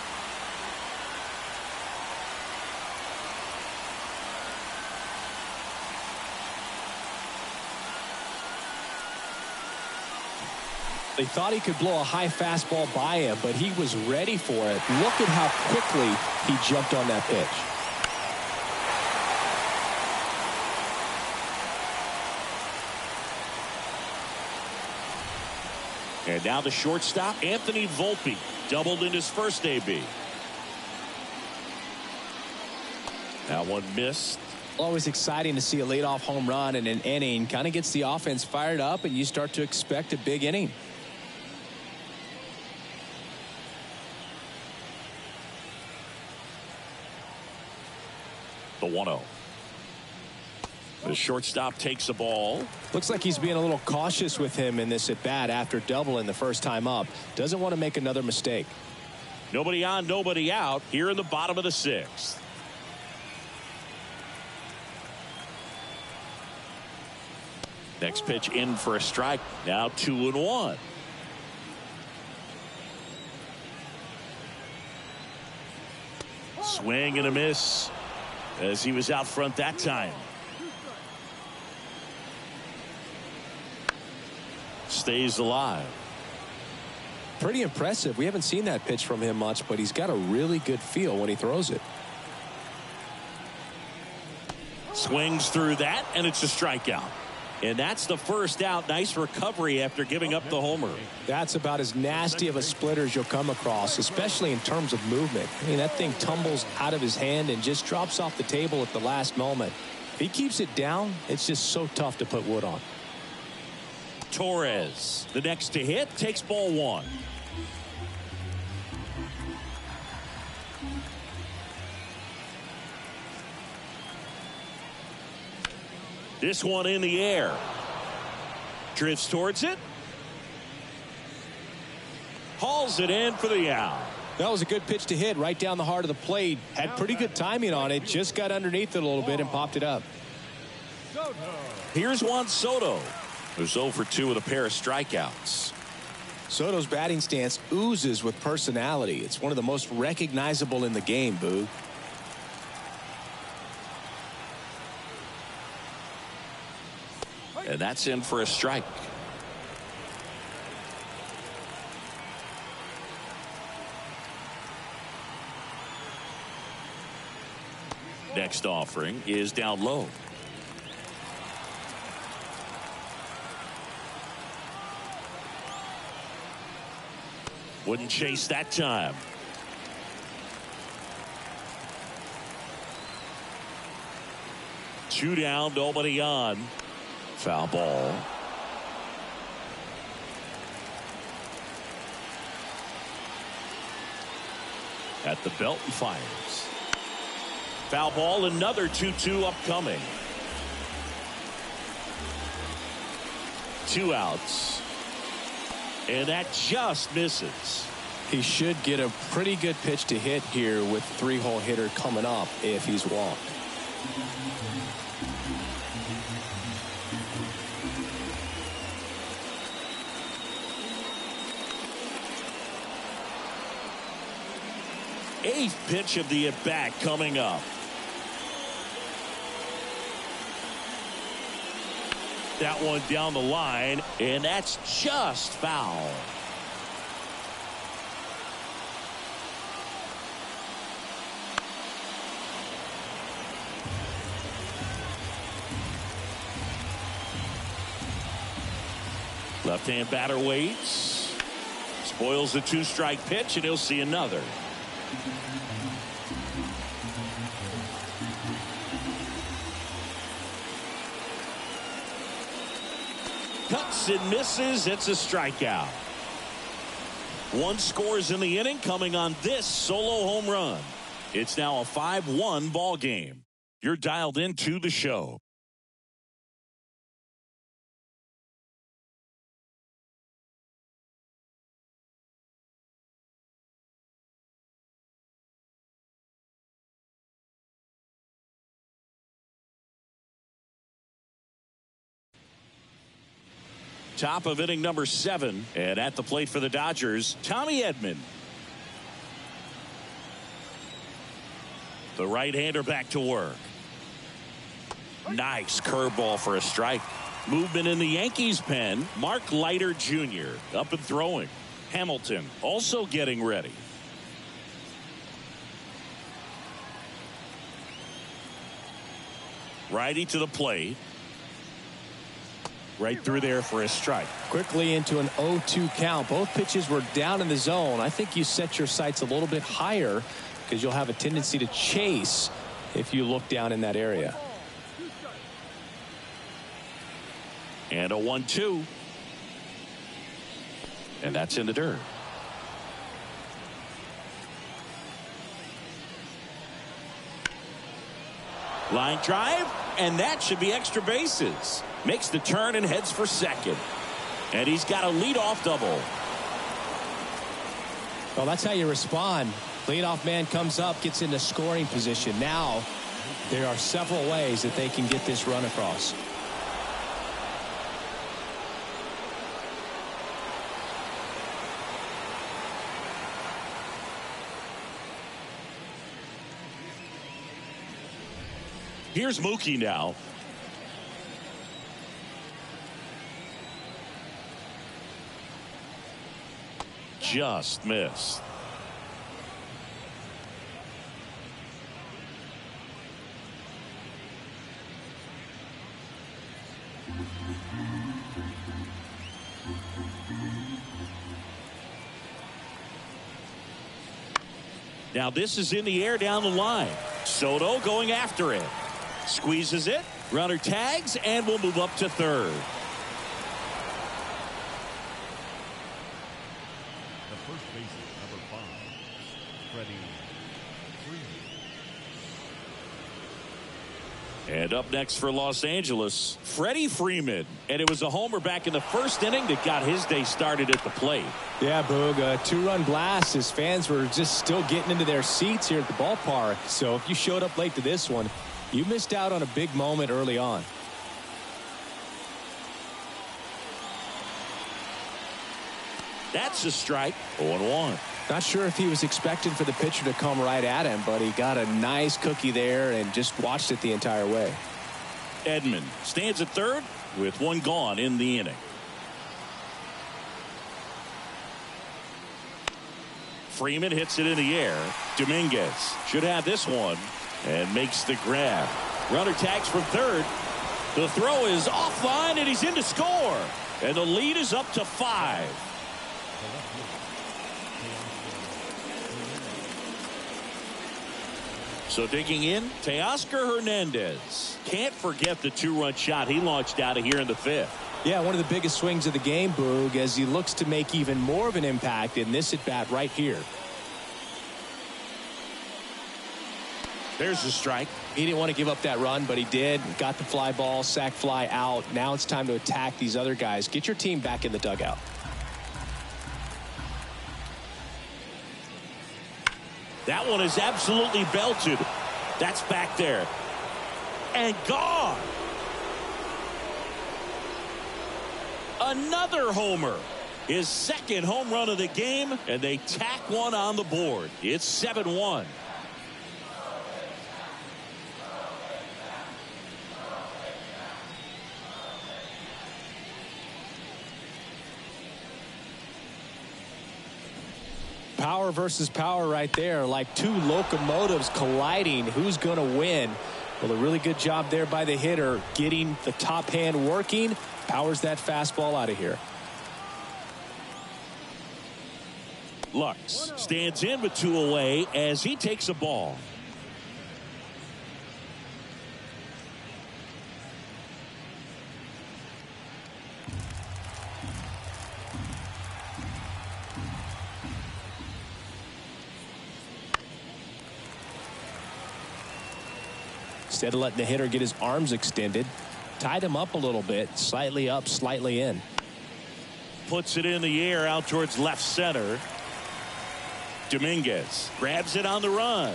[SPEAKER 2] They thought he could blow a high fastball by him, but he was ready for it. Look at how quickly he jumped on that pitch.
[SPEAKER 1] And now the shortstop, Anthony Volpe, doubled in his first AB. That one missed.
[SPEAKER 2] Always exciting to see a leadoff home run in an inning. Kind of gets the offense fired up, and you start to expect a big inning.
[SPEAKER 1] The 1-0. The shortstop takes the ball.
[SPEAKER 2] Looks like he's being a little cautious with him in this at bat after doubling the first time up. Doesn't want to make another mistake.
[SPEAKER 1] Nobody on, nobody out here in the bottom of the 6th. Next pitch in for a strike. Now 2-1. Swing and a miss as he was out front that time. Stays alive.
[SPEAKER 2] Pretty impressive. We haven't seen that pitch from him much, but he's got a really good feel when he throws it.
[SPEAKER 1] Swings through that, and it's a strikeout. And that's the first out. Nice recovery after giving up the homer.
[SPEAKER 2] That's about as nasty of a splitter as you'll come across, especially in terms of movement. I mean, that thing tumbles out of his hand and just drops off the table at the last moment. If he keeps it down, it's just so tough to put wood on.
[SPEAKER 1] Torres, the next to hit, takes ball 1. This one in the air. Drifts towards it. Hauls it in for the out.
[SPEAKER 2] That was a good pitch to hit right down the heart of the plate. Had pretty good timing on it. Just got underneath it a little bit and popped it up.
[SPEAKER 1] Here's Juan Soto, who's 0 for 2 with a pair of strikeouts.
[SPEAKER 2] Soto's batting stance oozes with personality. It's one of the most recognizable in the game, Boog.
[SPEAKER 1] And that's in for a strike. Next offering is down low. Wouldn't chase that time. Two down, nobody on. Foul ball. At the belt and fires. Foul ball, another 2-2 upcoming. 2 outs. And that just misses.
[SPEAKER 2] He should get a pretty good pitch to hit here with 3-hole hitter coming up if he's walked.
[SPEAKER 1] Eighth pitch of the at-bat coming up. That one down the line, and that's just foul. Left-hand batter waits. Spoils the 2-strike pitch, and he'll see another. Cuts and misses. It's a strikeout. 1 scores in the inning coming on this solo home run. It's now a 5-1 ball game. You're dialed into the show. Top of inning number 7, and at the plate for the Dodgers, Tommy Edman. The right-hander back to work. Nice curveball for a strike. Movement in the Yankees pen. Mark Leiter Jr. up and throwing. Hamilton also getting ready. Righty to the plate. right through there for a strike.
[SPEAKER 2] Quickly into an 0-2 count. Both pitches were down in the zone. I think you set your sights a little bit higher because you'll have a tendency to chase if you look down in that area.
[SPEAKER 1] And a 1-2. And that's in the dirt. Line drive, and that should be extra bases. Makes the turn and heads for second. And he's got a leadoff double.
[SPEAKER 2] Well, that's how you respond. Leadoff man comes up, gets into scoring position. Now, there are several ways that they can get this run across.
[SPEAKER 1] Here's Mookie now. Just missed. Now this is in the air down the line. Soto going after it. Squeezes it. Runner tags and will move up to third.
[SPEAKER 3] The first baseman, number 5, Freddie Freeman.
[SPEAKER 1] And up next for Los Angeles, Freddie Freeman. And it was a homer back in the first inning that got his day started at the plate.
[SPEAKER 2] Yeah, Boog, a 2-run blast. His fans were just still getting into their seats here at the ballpark. So if you showed up late to this one, you missed out on a big moment early on.
[SPEAKER 1] That's a strike. 0-1.
[SPEAKER 2] Not sure if he was expecting for the pitcher to come right at him, but he got a nice cookie there and just watched it the entire way.
[SPEAKER 1] Edman stands at third with one gone in the inning. Freeman hits it in the air. Dominguez should have this one and makes the grab. Runner tags from third. The throw is offline and he's in to score. And the lead is up to 5. So digging in, Teoscar Hernandez. Can't forget the 2-run shot he launched out of here in the 5th.
[SPEAKER 2] Yeah, one of the biggest swings of the game, Boog, as he looks to make even more of an impact in this at-bat right here.
[SPEAKER 1] There's the strike.
[SPEAKER 2] He didn't want to give up that run, but he did. Got the fly ball, sac fly out. Now it's time to attack these other guys. Get your team back in the dugout.
[SPEAKER 1] That one is absolutely belted. That's back there. And gone. Another homer. His second home run of the game, and they tack one on the board. It's 7-1.
[SPEAKER 2] Power versus power right there, like two locomotives colliding. Who's going to win? Well, a really good job there by the hitter, getting the top hand working. Powers that fastball out of here.
[SPEAKER 1] Lux stands in with 2 away as he takes a ball.
[SPEAKER 2] Instead of letting the hitter get his arms extended, tied him up a little bit, slightly up, slightly in.
[SPEAKER 1] Puts it in the air out towards left center. Dominguez grabs it on the run.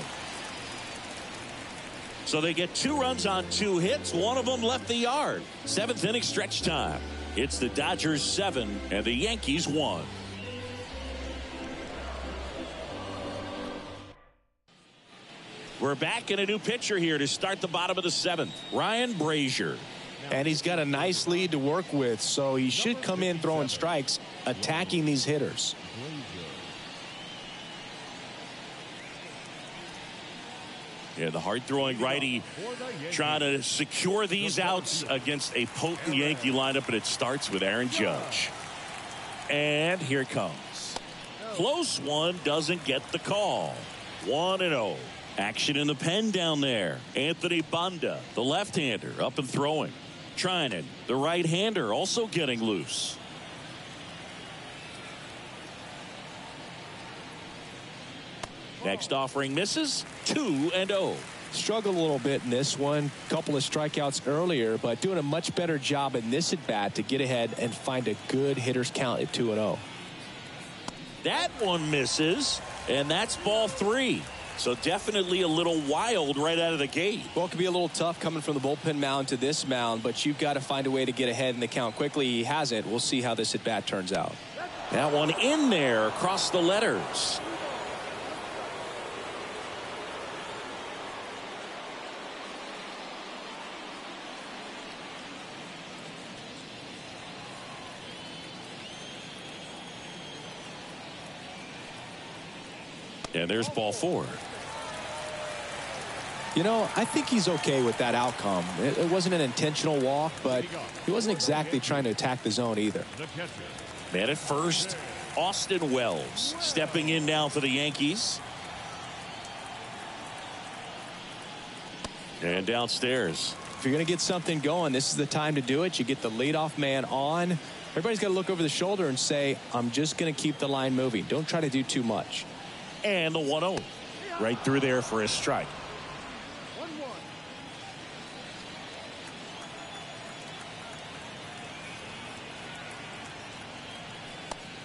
[SPEAKER 1] So they get 2 runs on 2 hits. One of them left the yard. 7th inning stretch time. It's the Dodgers 7 and the Yankees 1. We're back in a new pitcher here to start the bottom of the 7th. Ryan Brazier.
[SPEAKER 2] And he's got a nice lead to work with, so he should come in throwing strikes, attacking these hitters.
[SPEAKER 1] Yeah, the hard-throwing righty trying to secure these outs against a potent Yankee lineup, and it starts with Aaron Judge. And here it comes. Close one, doesn't get the call. 1-0. Action in the pen down there. Anthony Banda, the left-hander, up and throwing. Trinan, the right-hander, also getting loose. Next offering misses. 2-0.
[SPEAKER 2] Struggled a little bit in this one. Couple of strikeouts earlier, but doing a much better job in this at bat to get ahead and find a good hitter's count at 2-0.
[SPEAKER 1] That one misses, and that's ball 3. So definitely a little wild right out of the gate.
[SPEAKER 2] Well, it could be a little tough coming from the bullpen mound to this mound, but you've got to find a way to get ahead in the count quickly. He hasn't. We'll see how this at bat turns out.
[SPEAKER 1] That one in there across the letters. And there's ball 4.
[SPEAKER 2] You know, I think he's okay with that outcome. It wasn't an intentional walk, but he wasn't exactly trying to attack the zone either.
[SPEAKER 1] Man at first, Austin Wells stepping in now for the Yankees. And downstairs.
[SPEAKER 2] If you're going to get something going, this is the time to do it. You get the leadoff man on. Everybody's got to look over the shoulder and say, I'm just going to keep the line moving. Don't try to do too much.
[SPEAKER 1] And the 1-0 right through there for a strike. 1-1.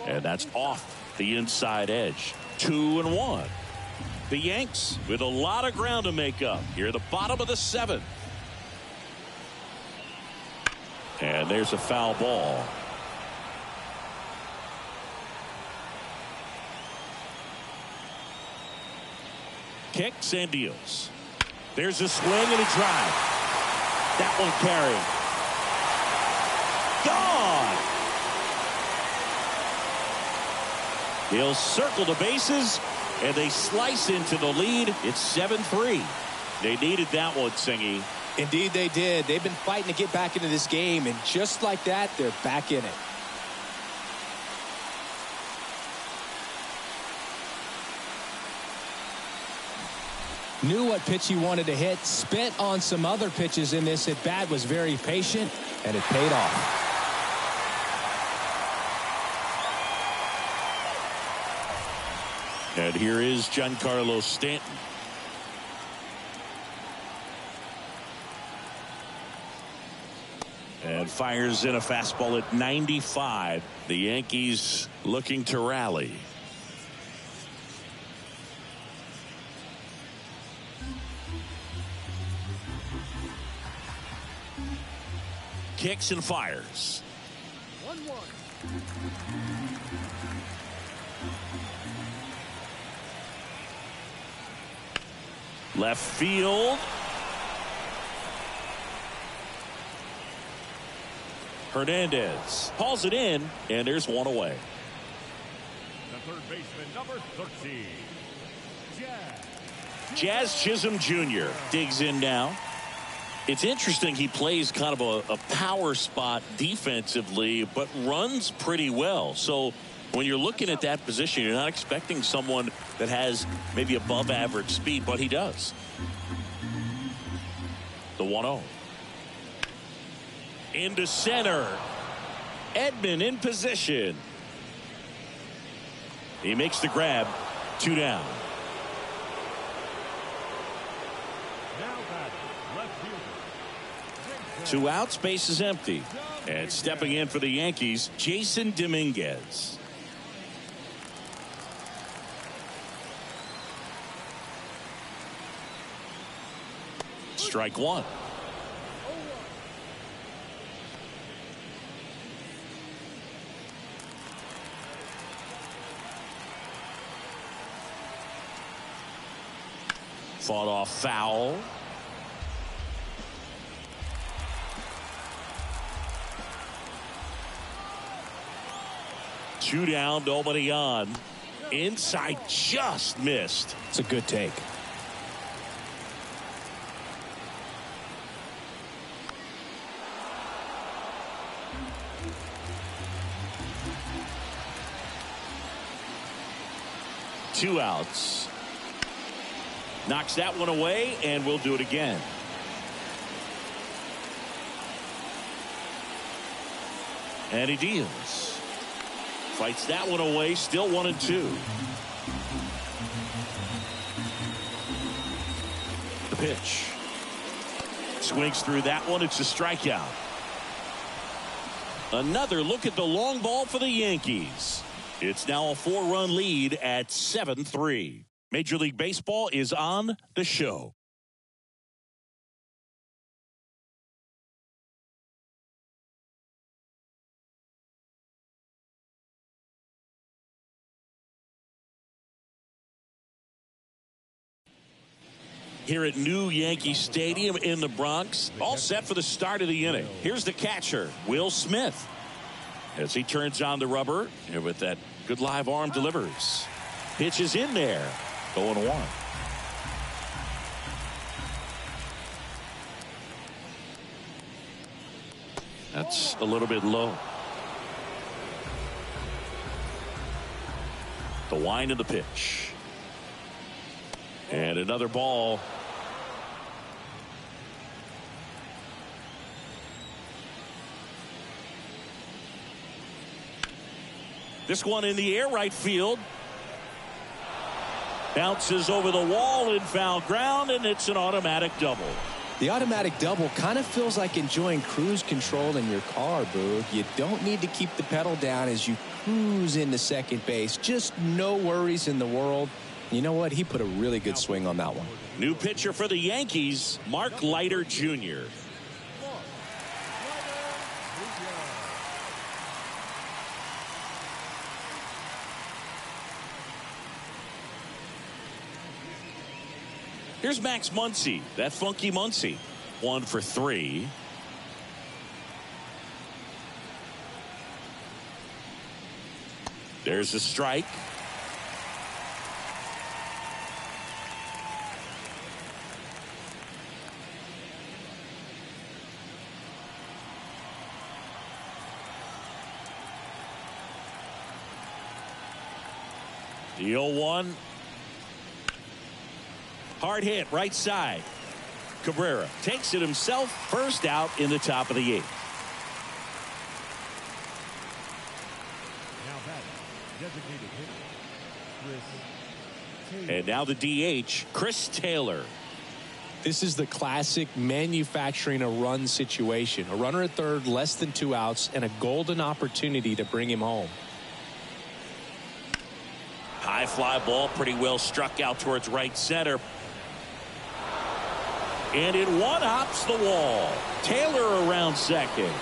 [SPEAKER 1] And that's off the inside edge. 2-1. The Yanks with a lot of ground to make up here at the bottom of the 7th. And there's a foul ball. Kicks and deals. There's a swing and a drive. That one carrying. Gone. He'll circle the bases, and they slice into the lead. It's 7-3. They needed that one, Singy.
[SPEAKER 2] Indeed they did. They've been fighting to get back into this game, and just like that, they're back in it. Knew what pitch he wanted to hit, spent on some other pitches in this at bat, was very patient, and it paid off.
[SPEAKER 1] And here is Giancarlo Stanton. And fires in a fastball at 95. The Yankees looking to rally. Kicks and fires.
[SPEAKER 3] 1-1.
[SPEAKER 1] Left field. Hernandez hauls it in, and there's one away.
[SPEAKER 3] The third baseman, number 13.
[SPEAKER 1] Jazz Chisholm Jr. digs in now. It's interesting, he plays kind of a power spot defensively, but runs pretty well. So when you're looking at that position, you're not expecting someone that has maybe above average speed, but he does. The 1-0. Into center. Edman in position. He makes the grab. 2 down. Two outs, base is empty. And stepping in for the Yankees, Jason Dominguez. Strike one. Fought off foul. Two down, nobody on. Inside just missed.
[SPEAKER 2] It's a good take.
[SPEAKER 1] 2 outs. Knocks that one away, and we'll do it again. And he deals. Fights that one away, still 1-2. The pitch. Swings through that one. It's a strikeout. Another look at the long ball for the Yankees. It's now a 4-run lead at 7-3. Major League Baseball is on the show. Here at New Yankee Stadium in the Bronx, all set for the start of the inning. Here's the catcher, Will Smith, as he turns on the rubber and with that good live arm delivers. Pitch is in there. 0-1. That's a little bit low. The wind of the pitch. And another ball. This one in the air, right field. Bounces over the wall in foul ground, and it's an automatic double.
[SPEAKER 2] The automatic double kind of feels like enjoying cruise control in your car, Boog. You don't need to keep the pedal down as you cruise into second base. Just no worries in the world. You know what? He put a really good swing on that one.
[SPEAKER 1] New pitcher for the Yankees, Mark Leiter Jr. Here's Max Muncy, that funky Muncy. 1 for 3. There's a strike. The 0-1. Hard hit, right side. Cabrera takes it himself, first out in the top of the 8th.
[SPEAKER 3] Now batting, designated hitter, Chris Taylor.
[SPEAKER 1] And now the DH, Chris Taylor.
[SPEAKER 2] This is the classic manufacturing a run situation. A runner at third, less than 2 outs, and a golden opportunity to bring him home.
[SPEAKER 1] High fly ball, pretty well struck out towards right center. And it one-hops the wall. Taylor around second.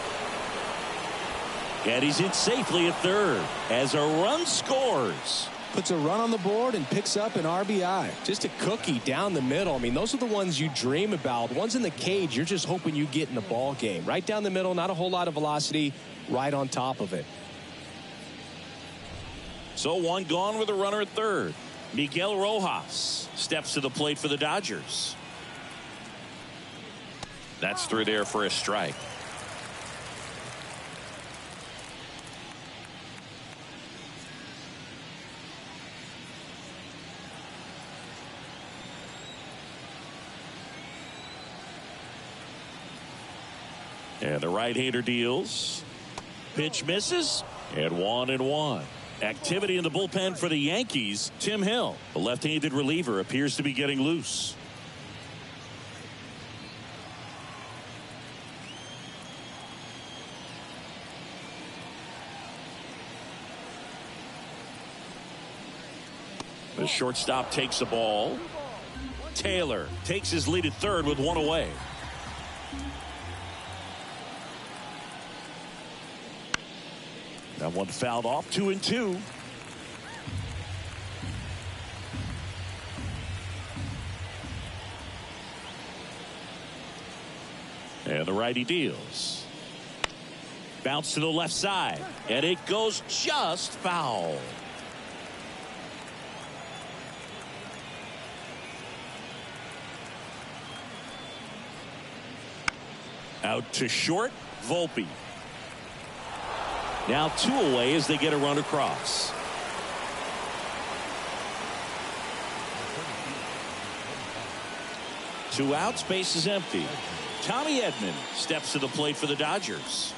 [SPEAKER 1] And he's in safely at third as a run scores.
[SPEAKER 2] Puts a run on the board and picks up an RBI. Just a cookie down the middle. I mean, those are the ones you dream about. Ones in the cage, you're just hoping you get in the ball game. Right down the middle, not a whole lot of velocity, right on top of it.
[SPEAKER 1] So 1 gone with a runner at third. Miguel Rojas steps to the plate for the Dodgers. That's through there for a strike. And the right-hander deals. Pitch misses. And 1-1. Activity in the bullpen for the Yankees. Tim Hill, the left-handed reliever, appears to be getting loose. The shortstop takes the ball. Taylor takes his lead at third with 1 away. That one fouled off. 2-2. And the righty deals. Bounce to the left side. And it goes just foul. Out to short, Volpe. Now 2 away as they get a run across. 2 outs, base is empty. Tommy Edman steps to the plate for the Dodgers.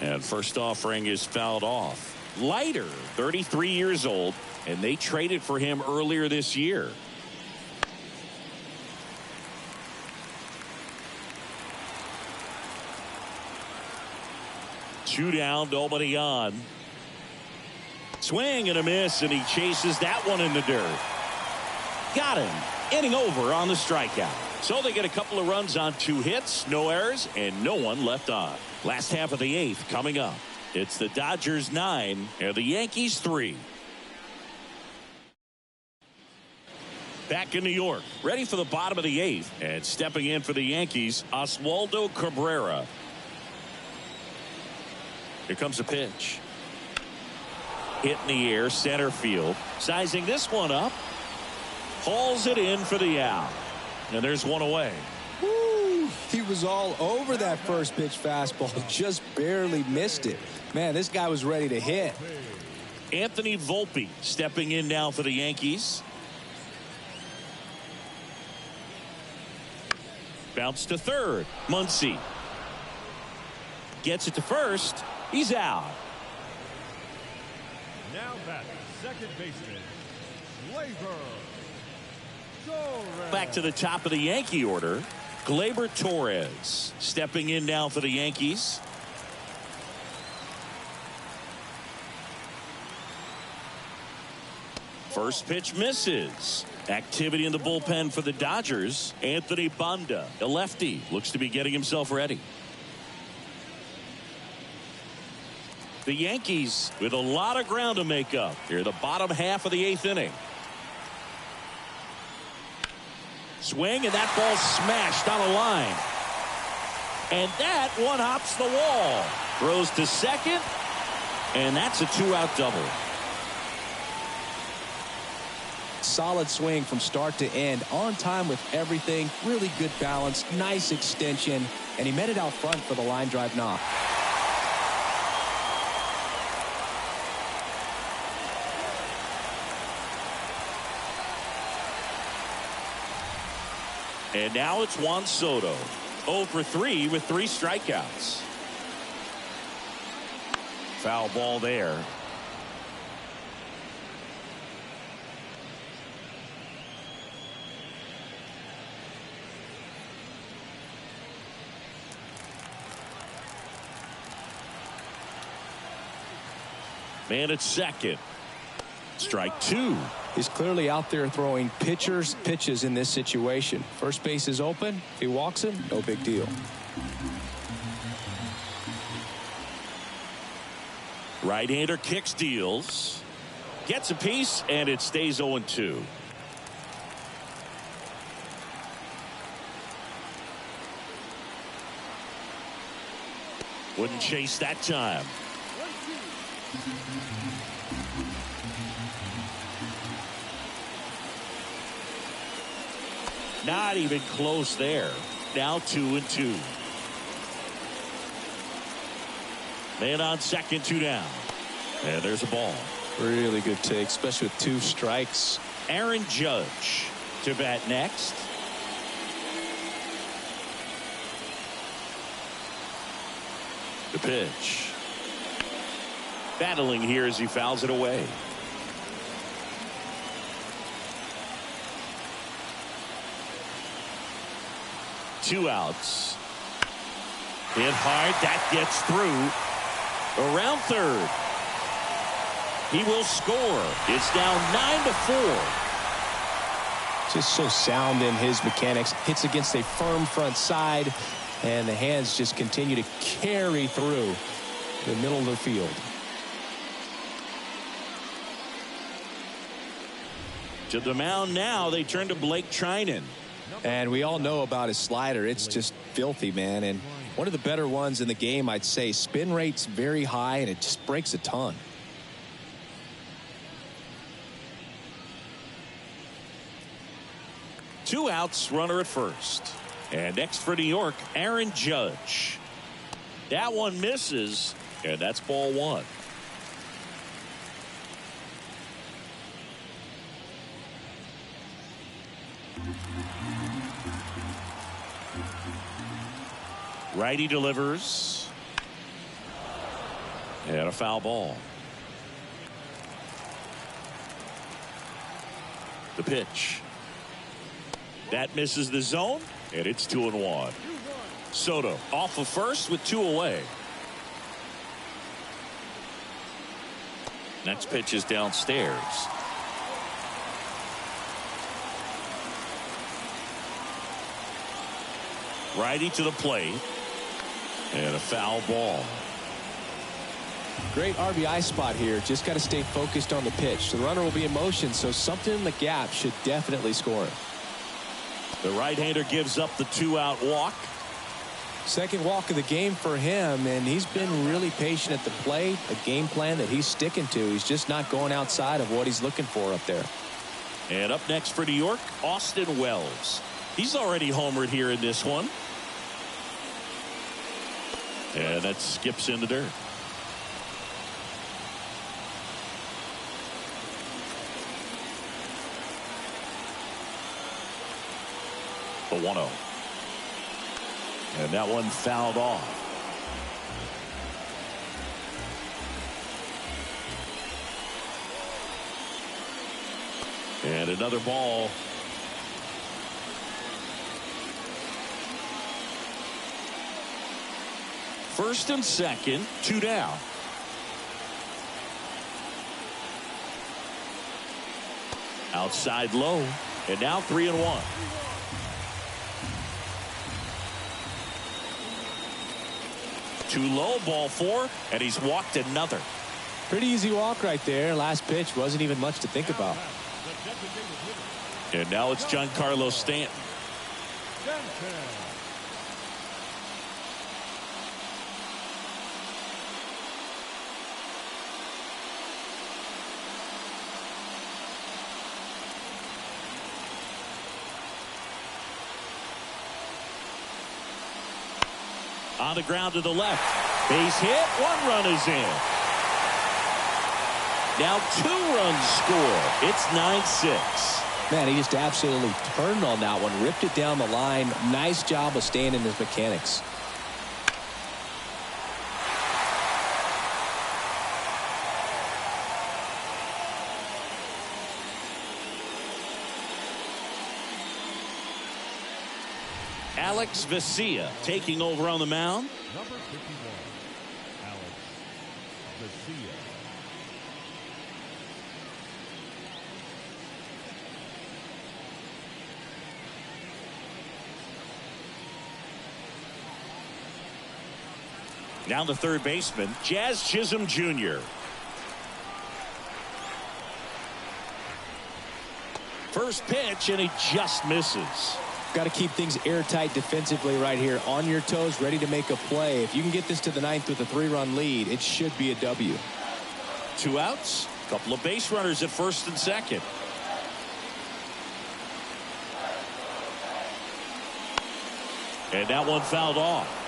[SPEAKER 1] And first offering is fouled off. Leiter, 33 years old, and they traded for him earlier this year. Two down, nobody on. Swing and a miss, and he chases that one in the dirt. Got him. Inning over on the strikeout. So they get a couple of runs on 2 hits, no errors, and no one left on. Last half of the 8th coming up. It's the Dodgers 9 and the Yankees 3. Back in New York, ready for the bottom of the 8th, and stepping in for the Yankees, Oswaldo Cabrera. Here comes a pitch. Hit in the air, center field. Sizing this one up. Hauls it in for the out. And there's one away.
[SPEAKER 2] Woo! He was all over that first pitch fastball. Just barely missed it. Man, this guy was ready to hit.
[SPEAKER 1] Anthony Volpe stepping in now for the Yankees. Bounce to third. Muncy gets it to first. He's out.
[SPEAKER 3] Now back, second baseman, Gleyber Torres.
[SPEAKER 1] Back to the top of the Yankee order. Gleyber Torres stepping in now for the Yankees. First pitch misses. Activity in the bullpen for the Dodgers. Anthony Banda, the lefty, looks to be getting himself ready. The Yankees with a lot of ground to make up here, the bottom half of the 8th inning. Swing, and that ball smashed on a line. And that one hops the wall. Throws to second, and that's a 2-out double.
[SPEAKER 2] Solid swing from start to end, on time with everything, really good balance, nice extension, and he met it out front for the line drive knock.
[SPEAKER 1] And now it's Juan Soto, 0 for 3 with 3 strikeouts. Foul ball there. Man at second. Strike 2.
[SPEAKER 2] He's clearly out there throwing pitches in this situation. First base is open. If he walks him, no big deal.
[SPEAKER 1] Right-hander kicks, deals. Gets a piece, and it stays 0-2. Wouldn't chase that time. Not even close there. Now 2-2. Man on second, 2 down. And there's a ball.
[SPEAKER 2] Really good take, especially with 2 strikes.
[SPEAKER 1] Aaron Judge to bat next. The pitch. Battling here as he fouls it away. Two outs. Hit hard. That gets through. Around third. He will score. It's now 9-4.
[SPEAKER 2] Just so sound in his mechanics. Hits against a firm front side. And the hands just continue to carry through the middle of the field.
[SPEAKER 1] To the mound now, they turn to Blake Trinan.
[SPEAKER 2] And we all know about his slider. It's just filthy, man. And one of the better ones in the game, I'd say. Spin rate's very high, and it just breaks a ton.
[SPEAKER 1] Two outs, runner at first. And next for New York, Aaron Judge. That one misses, and that's ball 1. Righty delivers. And a foul ball. The pitch. That misses the zone, and it's 2-1. Soto off of first with 2 away. Next pitch is downstairs. Righty to the plate. And a foul ball.
[SPEAKER 2] Great RBI spot here. Just got to stay focused on the pitch. The runner will be in motion, so something in the gap should definitely score him.
[SPEAKER 1] The right-hander gives up the 2-out walk.
[SPEAKER 2] Second walk of the game for him, and he's been really patient at the plate. A game plan that he's sticking to. He's just not going outside of what he's looking for up there.
[SPEAKER 1] And up next for New York, Austin Wells. He's already homered here in this one. And that skips in the dirt. The 1-0. And that one fouled off. And another ball. First and second, 2 down. Outside low. And now 3-1. Too low, ball 4, and he's walked another.
[SPEAKER 2] Pretty easy walk right there. Last pitch wasn't even much to think about.
[SPEAKER 1] And now it's Giancarlo Stanton. On the ground to the left. Base hit. 1 run is in. Now 2 runs score. It's 9-6.
[SPEAKER 2] Man, he just absolutely turned on that one. Ripped it down the line. Nice job of staying in his mechanics.
[SPEAKER 1] Alex Vesia taking over on the mound.
[SPEAKER 3] Number 51, Alex Vesia.
[SPEAKER 1] Now the third baseman, Jazz Chisholm Jr. First pitch, and he just misses.
[SPEAKER 2] Got to keep things airtight defensively right here. On your toes, ready to make a play. If you can get this to the 9th with a 3-run lead, it should be a W.
[SPEAKER 1] 2 outs, couple of base runners at first and second. And that one fouled off.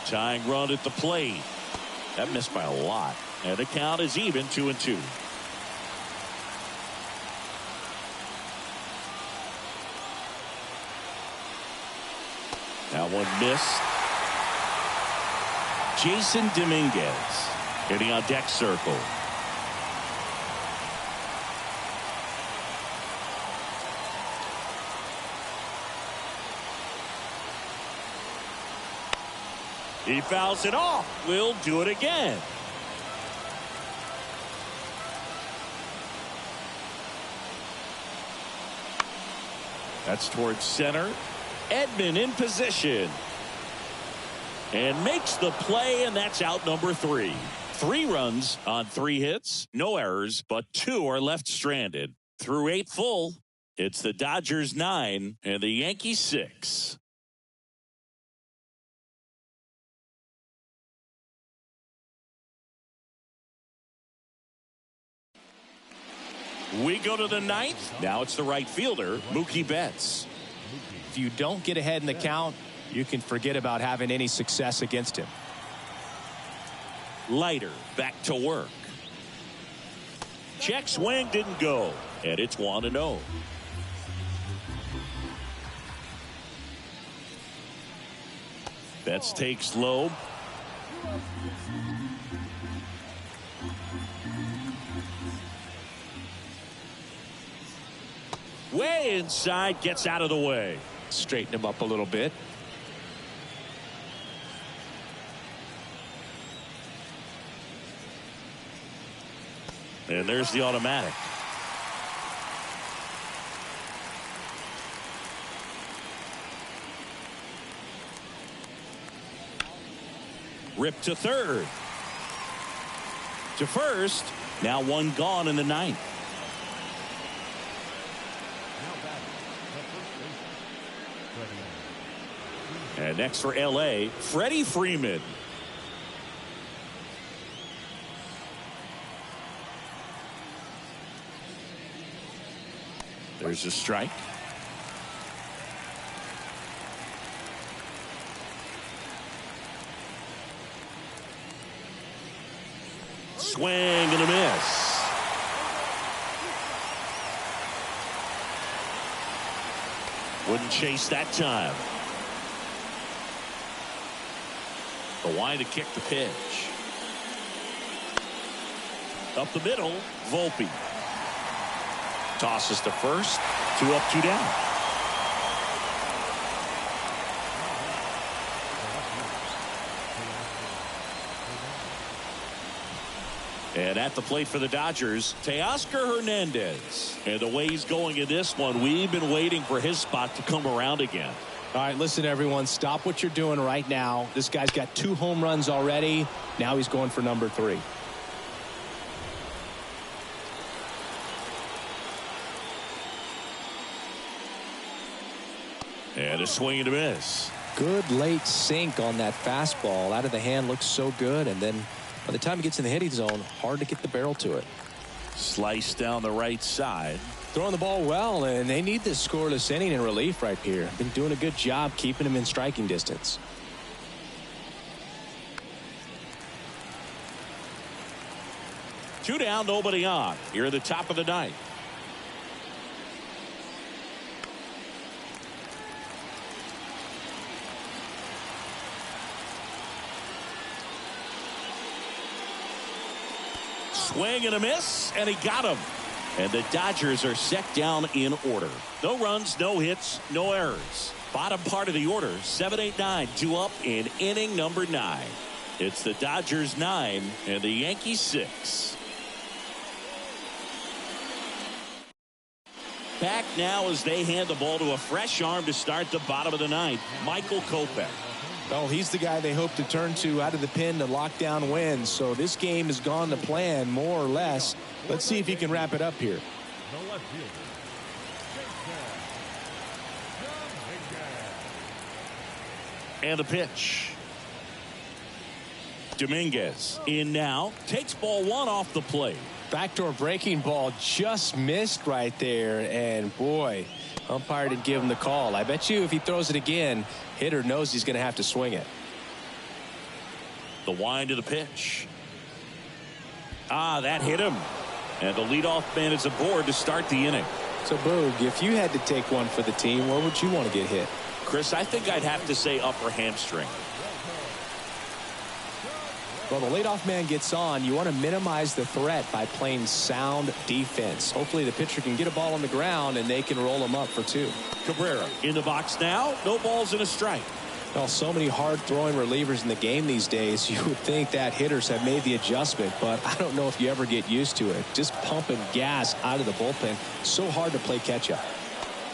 [SPEAKER 1] Tying run at the plate. That missed by a lot. And the count is even, 2-2. That one missed. Jason Dominguez hitting on deck circle. He fouls it off. We'll do it again. That's towards center. Edman in position. And makes the play, and that's out number 3. 3 runs on 3 hits. No errors, but 2 are left stranded. Through 8 full, it's the Dodgers 9 and the Yankees 6. We go to the ninth. Now it's the right fielder, Mookie Betts.
[SPEAKER 2] If you don't get ahead in the count, you can forget about having any success against him.
[SPEAKER 1] Leiter back to work. Check swing didn't go, and it's 1-0. Betts takes low. Way inside, gets out of the way.
[SPEAKER 2] Straighten him up a little bit.
[SPEAKER 1] And there's the automatic. Rip to third. To first. Now one gone in the ninth. And next for L.A., Freddie Freeman. There's a strike. Swing and a miss. Wouldn't chase that time. The wind to kick the pitch. Up the middle, Volpe. Tosses to first. 2 up, 2 down. And at the plate for the Dodgers, Teoscar Hernandez. And the way he's going in this one, we've been waiting for his spot to come around again.
[SPEAKER 2] All right, listen, everyone, stop what you're doing right now. This guy's got 2 home runs already. Now he's going for number 3.
[SPEAKER 1] And a swing and a miss.
[SPEAKER 2] Good late sink on that fastball. Out of the hand, looks so good. And then by the time it gets in the hitting zone, hard to get the barrel to it.
[SPEAKER 1] Sliced down the right side.
[SPEAKER 2] Throwing the ball well, and they need this scoreless inning in relief right here. Been doing a good job keeping him in striking distance.
[SPEAKER 1] Two down, nobody on. Here at the top of the ninth. Swing and a miss, and he got him. And the Dodgers are set down in order. No runs, no hits, no errors. Bottom part of the order, 7, 8, 9, 2 up in inning number 9. It's the Dodgers 9 and the Yankees 6. Back now as they hand the ball to a fresh arm to start the bottom of the ninth, Michael Kopech.
[SPEAKER 2] Well, he's the guy they hope to turn to out of the pen to lock down wins. So this game has gone to plan, more or less. Let's see if he can wrap it up here.
[SPEAKER 1] And the pitch. Dominguez in now. Takes ball 1 off the plate.
[SPEAKER 2] Backdoor breaking ball just missed right there. And boy, umpire didn't give him the call. I bet you if he throws it again, hitter knows he's going to have to swing it.
[SPEAKER 1] The wind of the pitch. That hit him. And the leadoff man is aboard to start the inning.
[SPEAKER 2] So, Boog, if you had to take one for the team, where would you want to get hit?
[SPEAKER 1] Chris, I think I'd have to say upper hamstring.
[SPEAKER 2] Well, the leadoff man gets on. You want to minimize the threat by playing sound defense. Hopefully the pitcher can get a ball on the ground and they can roll him up for 2.
[SPEAKER 1] Cabrera in the box now. No balls and a strike.
[SPEAKER 2] Well, so many hard-throwing relievers in the game these days, you would think that hitters have made the adjustment, but I don't know if you ever get used to it. Just pumping gas out of the bullpen. So hard to play catch-up.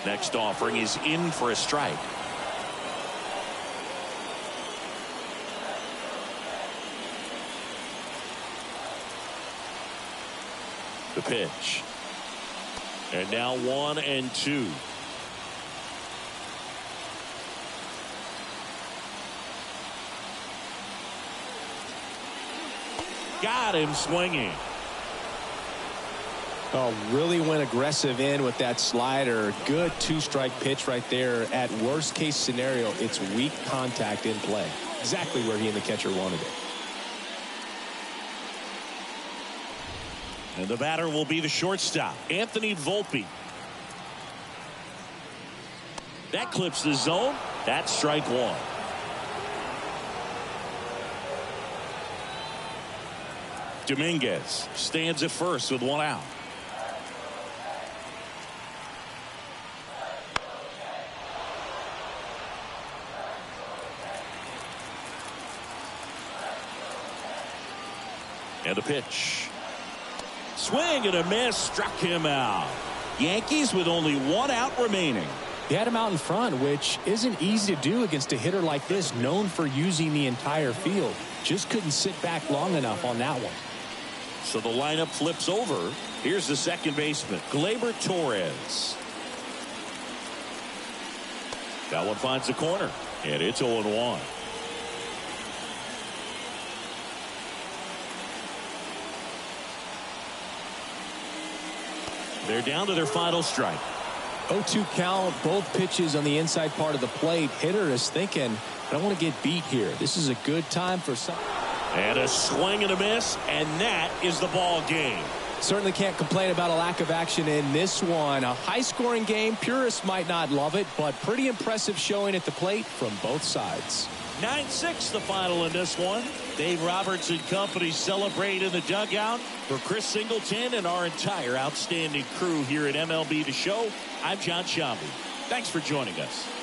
[SPEAKER 1] Next offering is in for a strike. The pitch. And now 1-2. Got him swinging.
[SPEAKER 2] Oh, really went aggressive in with that slider. Good two-strike pitch right there. At worst case scenario, it's weak contact in play. Exactly where he and the catcher wanted it.
[SPEAKER 1] And the batter will be the shortstop, Anthony Volpe. That clips the zone. That's strike one. Dominguez stands at first with one out. And a pitch. Swing and a miss, struck him out. Yankees with only one out remaining.
[SPEAKER 2] He had him out in front, which isn't easy to do against a hitter like this, known for using the entire field. Just couldn't sit back long enough on that one.
[SPEAKER 1] So the lineup flips over. Here's the second baseman, Gleyber Torres. That one finds the corner, and it's 0-1. They're down to their final strike.
[SPEAKER 2] 0-2 count, both pitches on the inside part of the plate. Hitter is thinking, I don't want to get beat here. This is a good time for some.
[SPEAKER 1] And a swing and a miss, and that is the ball game.
[SPEAKER 2] Certainly can't complain about a lack of action in this one. A high-scoring game. Purists might not love it, but pretty impressive showing at the plate from both sides.
[SPEAKER 1] 9-6 the final in this one. Dave Roberts and company celebrate in the dugout. For Chris Singleton and our entire outstanding crew here at MLB The Show, I'm John Shambi. Thanks for joining us.